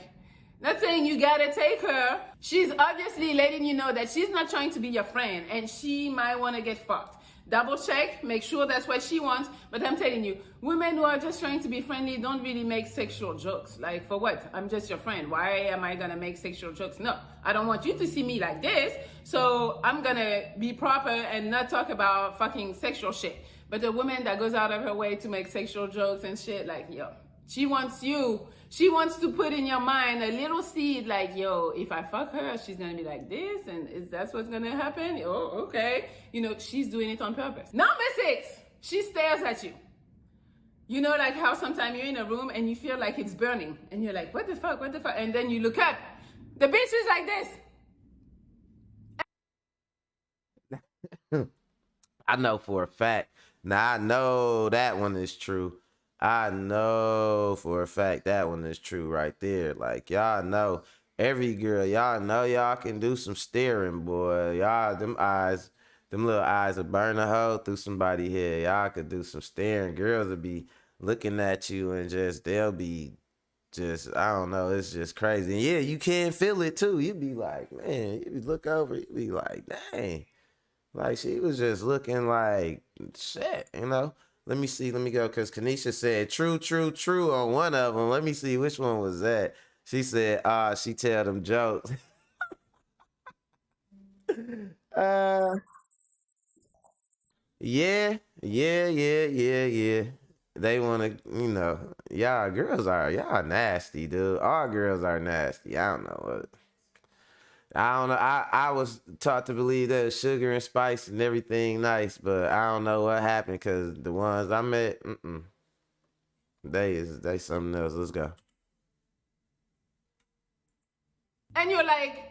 not saying you gotta take her. She's obviously letting you know that she's not trying to be your friend and she might want to get fucked. Double check, make sure that's what she wants. But I'm telling you, women who are just trying to be friendly don't really make sexual jokes. Like, for what? I'm just your friend. Why am I gonna make sexual jokes? No, I don't want you to see me like this. So I'm gonna be proper and not talk about fucking sexual shit. But a woman that goes out of her way to make sexual jokes and shit, like, yo, she wants you. She wants to put in your mind a little seed like, yo, if I fuck her, she's gonna be like this, and is that what's gonna happen? Oh, okay. She's doing it on purpose. Number 6, she stares at you. Like how sometimes you're in a room and you feel like it's burning, and you're like, what the fuck? And then you look up. The bitch is like this. I know for a fact. Now I know that one is true. I know for a fact that one is true right there. Like, y'all know, every girl, y'all know y'all can do some staring, boy. Y'all, them little eyes will burn a hole through somebody's head. Y'all could do some staring. Girls will be looking at you and just they'll be just, I don't know, it's just crazy. And yeah, you can feel it too. You be like, man, you look over, you be like, dang. Like she was just looking like shit, you know. Let me see, let me go, because Kanisha said true, true, true on one of them. Let me see which one was that. She said, she tell them jokes. uh yeah, yeah. They wanna, you know, y'all nasty, dude. All girls are nasty. I don't know what. I don't know. I was taught to believe that sugar and spice and everything nice, but I don't know what happened because the ones I met, they something else. Let's go. And you're like,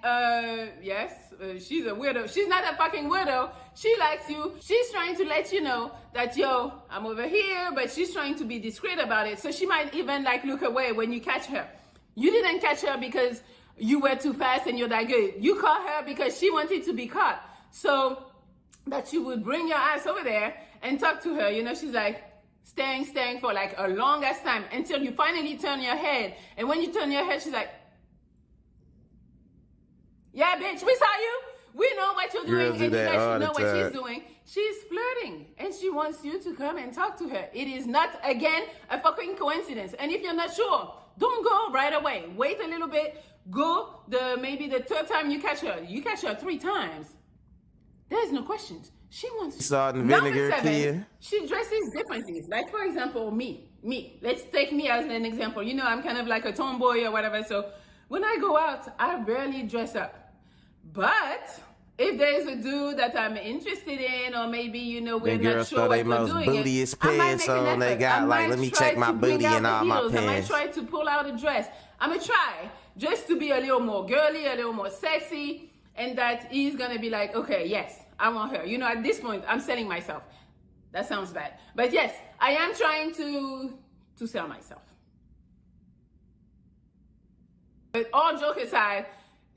yes, she's a weirdo. She's not a fucking weirdo. She likes you. She's trying to let you know that, yo, I'm over here, but she's trying to be discreet about it. So she might even like look away when you catch her. You didn't catch her because you were too fast and you're that good. You caught her because she wanted to be caught. So that you would bring your ass over there and talk to her. You know, she's like staring for like a long ass time until you finally turn your head. And when you turn your head, she's like, yeah, bitch, we saw you. We know what you're doing, and you guys know what she's doing. She's flirting, and she wants you to come and talk to her. It is not, again, a fucking coincidence. And if you're not sure, don't go right away. Wait a little bit. Go maybe the third time you catch her. You catch her 3 times. There's no questions. She wants you. Salt and vinegar, Number 7, Kia. she dresses differently. Like, for example, me. Let's take me as an example. You know, I'm kind of like a tomboy or whatever, so when I go out, I rarely dress up. But if there's a dude that I'm interested in, or maybe, you know, we're not sure what we're doing, bootiest pants on they got. Like, let me check my booty and all my pants. I might try to pull out a dress. I'm going to try just to be a little more girly, a little more sexy, and that he's going to be like, okay, yes, I want her. You know, at this point, I'm selling myself. That sounds bad. But yes, I am trying to sell myself. But all joke aside,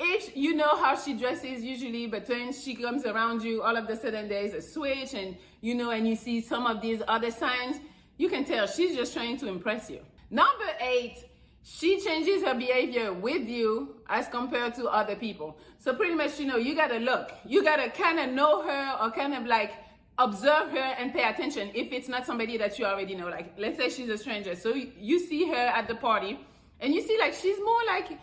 if you know how she dresses usually, but when she comes around you, all of a sudden there's a switch, and you know, and you see some of these other signs, you can tell she's just trying to impress you. Number 8, she changes her behavior with you as compared to other people. So pretty much, you know, you gotta look. You gotta kind of know her, or kind of like observe her and pay attention if it's not somebody that you already know. Like, let's say she's a stranger. So you see her at the party, and you see like she's more like,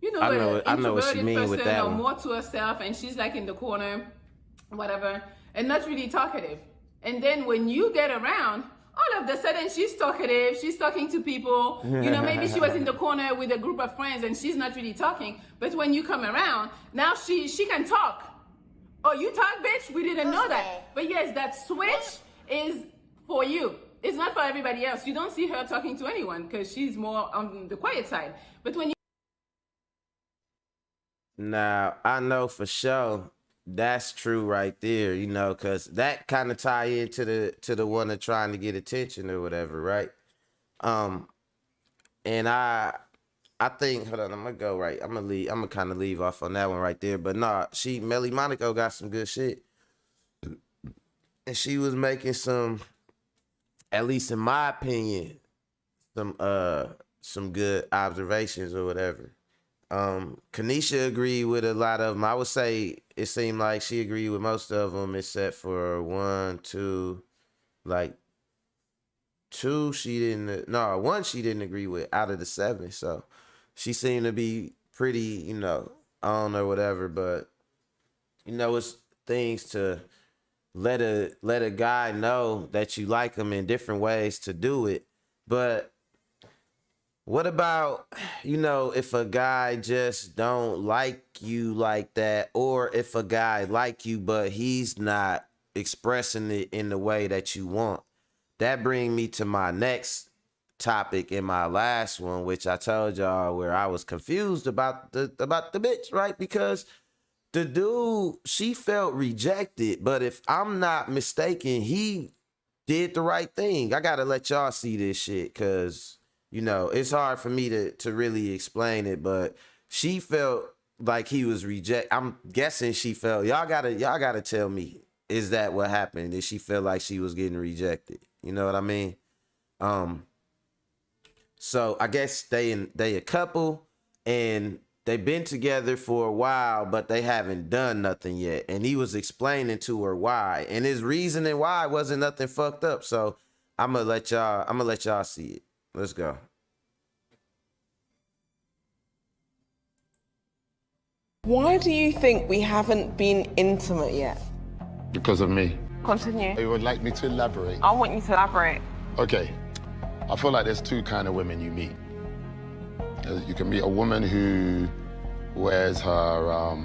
you know, I know what you mean with that or one. more to herself, and she's like in the corner, whatever, and not really talkative. And then when you get around, all of a sudden she's talkative, she's talking to people. You know, maybe she was in the corner with a group of friends and she's not really talking, but when you come around, now she can talk. Oh, you talk, bitch? We didn't know that. But yes, that switch is for you. It's not for everybody else. You don't see her talking to anyone because she's more on the quiet side. But when you Now, I know for sure that's true right there, you know, because that kind of tie into the one that trying to get attention or whatever, right? And I think, hold on, I'm gonna go right. I'm gonna kind of leave off on that one right there. But nah, Melli Monaco got some good shit, and she was making some, at least in my opinion, some good observations or whatever. Kanisha agreed with a lot of them. I would say it seemed like she agreed with most of them except for 1, 2, like 2 she didn't. No, 1 she didn't agree with out of the 7. So she seemed to be pretty, you know, on or whatever. But you know, it's things to let a guy know that you like him in different ways to do it. But what about, you know, if a guy just don't like you like that, or if a guy like you but he's not expressing it in the way that you want? That brings me to my next topic in my last one, which I told y'all where I was confused about the bitch, right? Because the dude, she felt rejected, but if I'm not mistaken, he did the right thing. I gotta let y'all see this shit, because you know, it's hard for me to really explain it, but she felt like he was rejected. I'm guessing she felt, y'all gotta tell me, is that what happened? Did she feel like she was getting rejected? You know what I mean? So I guess they a couple and they've been together for a while, but they haven't done nothing yet. And he was explaining to her why. And his reasoning why wasn't nothing fucked up. So I'm gonna let y'all see it. Let's go. Why do you think we haven't been intimate yet? Because of me. Continue. You would like me to elaborate? I want you to elaborate. Okay. I feel like there's two kind of women you meet. You can meet a woman who wears her,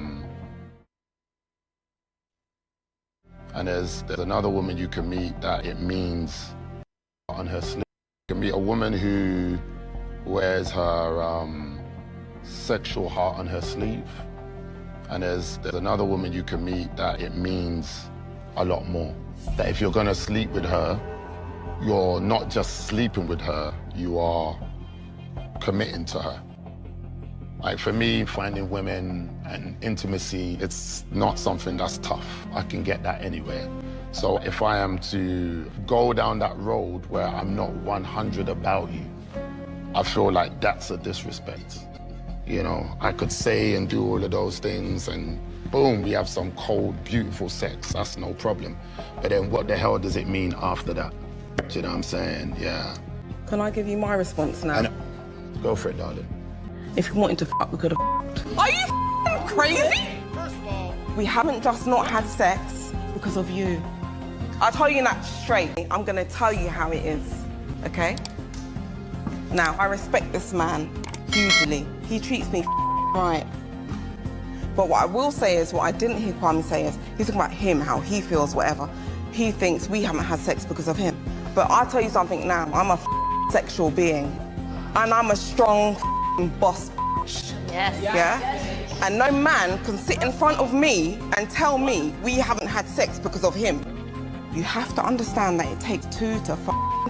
and there's another woman you can meet that it means on her sleeve. You can meet a woman who wears her sexual heart on her sleeve. And there's another woman you can meet that it means a lot more. That if you're gonna sleep with her, you're not just sleeping with her, you are committing to her. Like for me, finding women and intimacy, it's not something that's tough. I can get that anywhere. So if I am to go down that road where I'm not 100 about you, I feel like that's a disrespect. You know, I could say and do all of those things and boom, we have some cold, beautiful sex. That's no problem. But then what the hell does it mean after that? Do you know what I'm saying? Yeah. Can I give you my response now? Go for it, darling. If you wanted to fuck, we could have fucked. Are you crazy? First of all, We haven't just not had sex because of you. I'll tell you that straight. I'm gonna tell you how it is, okay? Now, I respect this man hugely. He treats me right. But what I will say is, what I didn't hear Kwame say is, he's talking about him, how he feels, whatever. He thinks we haven't had sex because of him. But I'll tell you something now, I'm a sexual being. And I'm a strong boss. Yes. Yeah? And no man can sit in front of me and tell me we haven't had sex because of him. You have to understand that it takes two to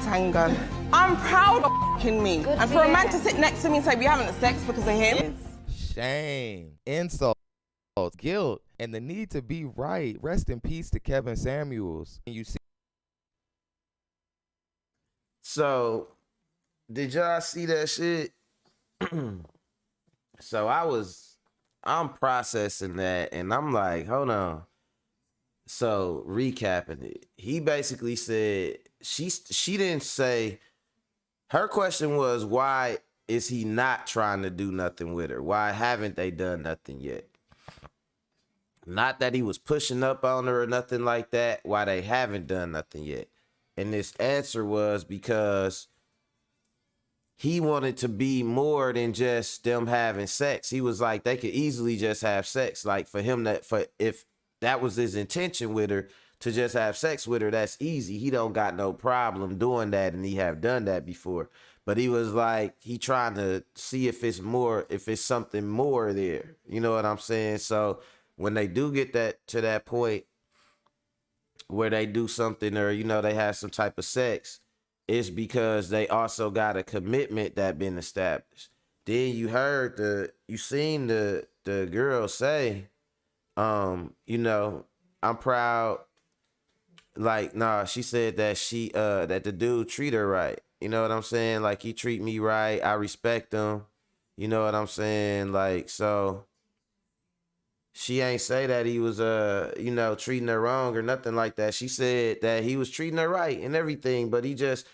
tango. I'm proud of me. Good and for a man to sit next to me and say we haven't had sex because of him. Shame, insult, guilt, and the need to be right. Rest in peace to Kevin Samuels. You see. So, did y'all see that shit? So I'm processing that and I'm like, hold on. So recapping it, he basically said she didn't say, her question was, why is he not trying to do nothing with her? Why haven't they done nothing yet? Not that he was pushing up on her or nothing like that, why they haven't done nothing yet. And this answer was because he wanted to be more than just them having sex. He was like, they could easily just have sex. Like for him, if that was his intention with her, to just have sex with her, that's easy. He don't got no problem doing that, and he have done that before. But he was like, he trying to see if it's more, if it's something more there. You know what I'm saying? So when they do get that to that point where they do something, or, you know, they have some type of sex, it's because they also got a commitment that been established. Then you seen the girl say, you know, I'm proud. Like, nah, she said that that the dude treat her right. You know what I'm saying? Like, he treat me right. I respect him. You know what I'm saying? Like, so she ain't say that he was, you know, treating her wrong or nothing like that. She said that he was treating her right and everything, but he just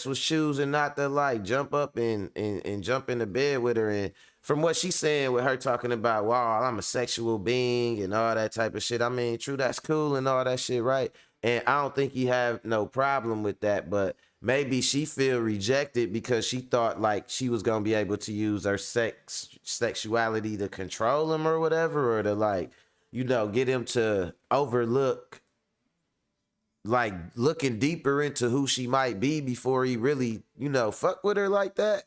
was choosing not to, like, jump up and jump into bed with her. And from what she's saying with her talking about, wow, I'm a sexual being and all that type of shit. I mean, true, that's cool and all that shit, right? And I don't think he have no problem with that, but maybe she feel rejected because she thought like she was gonna be able to use her sexuality to control him or whatever, or to, like, you know, get him to overlook, like, looking deeper into who she might be before he really, you know, fuck with her like that.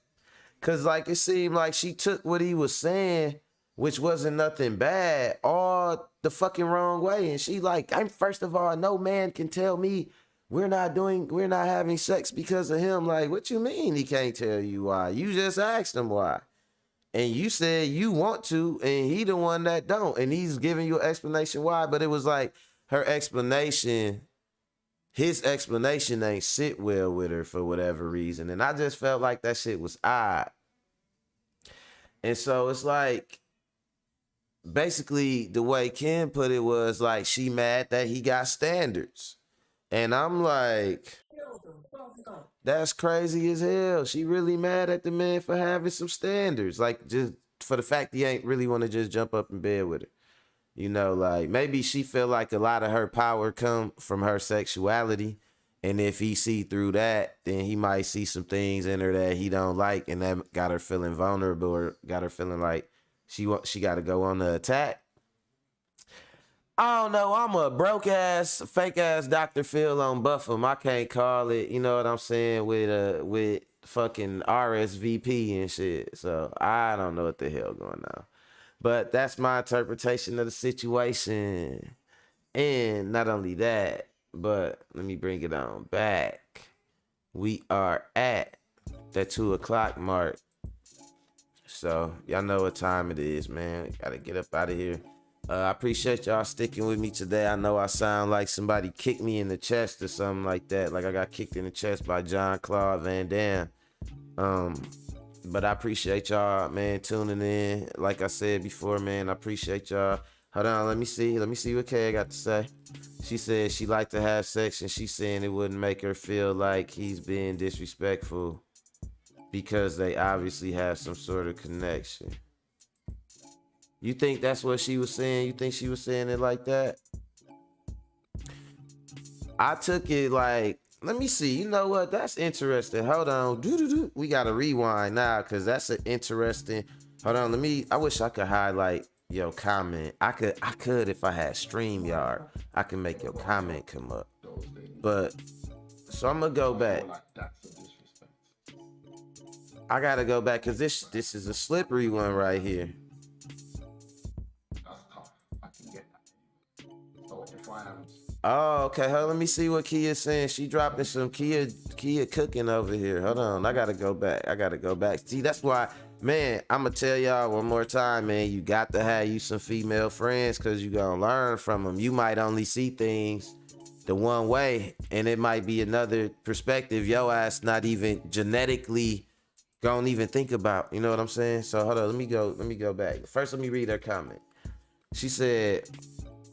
Cause, like, it seemed like she took what he was saying, which wasn't nothing bad, all the fucking wrong way. And she like, first of all, no man can tell me we're not having sex because of him. Like, what you mean he can't tell you why? You just asked him why. And you said you want to, and he the one that don't. And he's giving you an explanation why. But it was like her explanation his explanation ain't sit well with her for whatever reason. And I just felt like that shit was odd. And so it's like, basically the way Ken put it was like, she mad that he got standards. And I'm like, that's crazy as hell. She really mad at the man for having some standards. Like, just for the fact he ain't really want to just jump up in bed with her. You know, like, maybe she feel like a lot of her power come from her sexuality. And if he see through that, then he might see some things in her that he don't like. And that got her feeling vulnerable, or got her feeling like she got to go on the attack. I don't know. I'm a broke ass, fake ass Dr. Phil on Buffum. I can't call it, you know what I'm saying, with fucking RSVP and shit. So I don't know what the hell going on. But that's my interpretation of the situation. And not only that, but let me bring it on back. We are at the 2 o'clock mark. So y'all know what time it is, man. Gotta get up out of here. I appreciate y'all sticking with me today. I know I sound like somebody kicked me in the chest or something like that. Like I got kicked in the chest by Jean-Claude Van Damme. But I appreciate y'all, man, tuning in. Like I said before, man, I appreciate y'all. Hold on, let me see what Kay got to say. She said she liked to have sex, and she's saying it wouldn't make her feel like he's being disrespectful because they obviously have some sort of connection. You think that's what she was saying? You think she was saying it like that? I took it like, let me see. You know what? That's interesting. Hold on. We got to rewind now because that's an interesting. Hold on. I wish I could highlight your comment. I could if I had StreamYard. I can make your comment come up. But, so I'm going to go back. I got to go back because this is a slippery one right here. Oh, okay. Hold on, let me see what Kia's saying. She dropping some Kia cooking over here. Hold on. I gotta go back. See, that's why, man, I'ma tell y'all one more time, man. You got to have you some female friends because you gonna learn from them. You might only see things the one way, and it might be another perspective your ass not even genetically gonna even think about. You know what I'm saying? So hold on, let me go back. First, let me read her comment. She said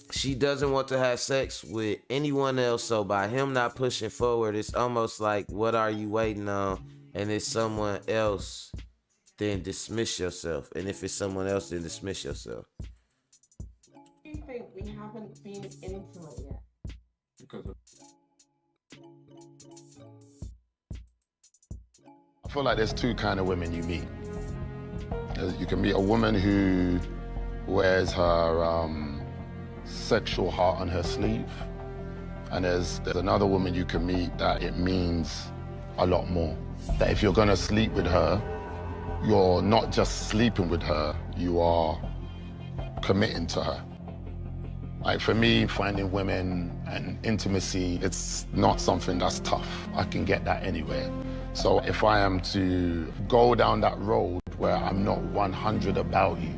she doesn't want to have sex with anyone else, so by him not pushing forward, it's almost like, what are you waiting on? And it's someone else, then dismiss yourself. And if it's someone else, then dismiss yourself. Do you think we haven't been intimate yet? I feel like there's two kind of women you meet. You can meet a woman who wears her sexual heart on her sleeve, and there's another woman you can meet that it means a lot more. That if you're gonna sleep with her, you're not just sleeping with her, you are committing to her. Like for me, finding women and intimacy, it's not something that's tough. I can get that anywhere. So if I am to go down that road where I'm not 100 about you,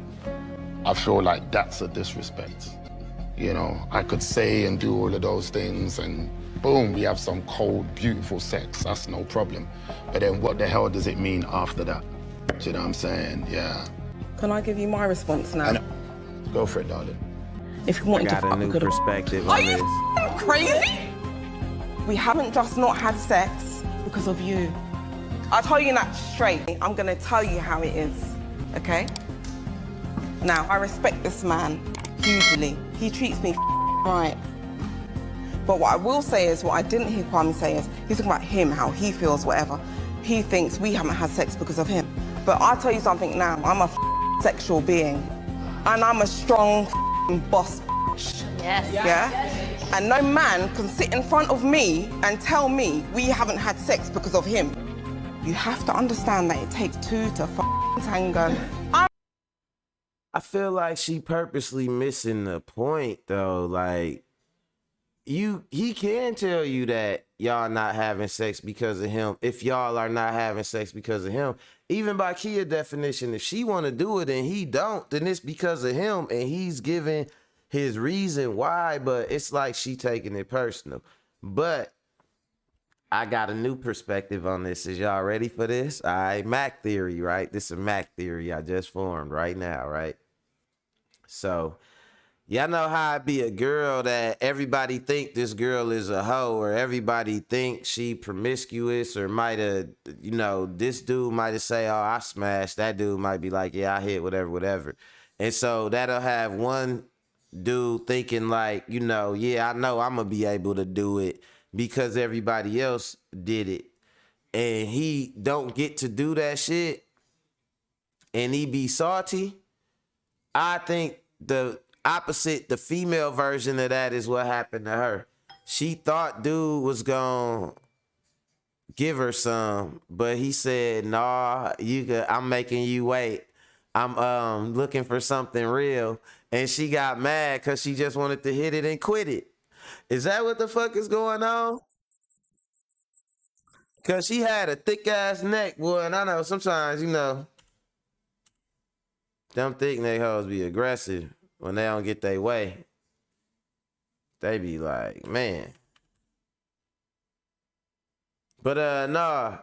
I feel like that's a disrespect. You know, I could say and do all of those things and boom, we have some cold, beautiful sex. That's no problem. But then what the hell does it mean after that? Do you know what I'm saying? Yeah. Can I give you my response now? Go for it, darling. If you wanted I got a new perspective on this. Are you crazy? We haven't just not had sex because of you. I'll tell you that straight. I'm gonna tell you how it is, okay? Now, I respect this man hugely. He treats me right. But what I will say is, what I didn't hear Kwame say is, he's talking about him, how he feels, whatever. He thinks we haven't had sex because of him. But I'll tell you something now, I'm a sexual being. And I'm a strong boss. Yes. Yeah? And no man can sit in front of me and tell me we haven't had sex because of him. You have to understand that it takes two to tango. I feel like she purposely missing the point though. Like, he can tell you that y'all not having sex because of him. If y'all are not having sex because of him, even by Kia definition, if she want to do it and he don't, then it's because of him, and he's giving his reason why. But it's like she taking it personal. But I got a new perspective on this. Is y'all ready for this? All right, Mac theory, right? This is Mac theory I just formed right now, right? So y'all know how it be a girl that everybody think this girl is a hoe, or everybody think she promiscuous, or might have, you know, this dude might have say, oh, I smashed. That dude might be like, yeah, I hit, whatever. And so that'll have one dude thinking like, you know, yeah, I know I'm gonna be able to do it because everybody else did it. And he don't get to do that shit and he be salty. I think the opposite, the female version of that is what happened to her. She thought dude was gonna give her some, but he said, nah, I'm making you wait. I'm looking for something real. And she got mad because she just wanted to hit it and quit it. Is that what the fuck is going on? Because she had a thick ass neck, boy. And I know sometimes, you know, them thick neck hoes be aggressive when they don't get their way. They be like, man. But nah.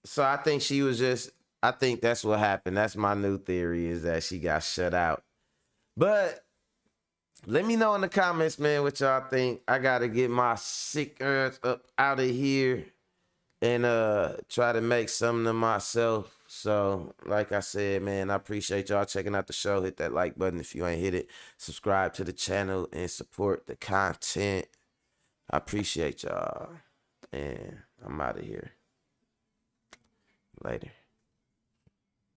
So I think she was just, I think that's what happened. That's my new theory, is that she got shut out. But let me know in the comments, man, what y'all think. I gotta get my sick ass up out of here and try to make something of myself. So like I said, man, I appreciate y'all checking out the show. Hit that like button if you ain't hit it. Subscribe to the channel and support the content. I appreciate y'all. And I'm out of here. Later.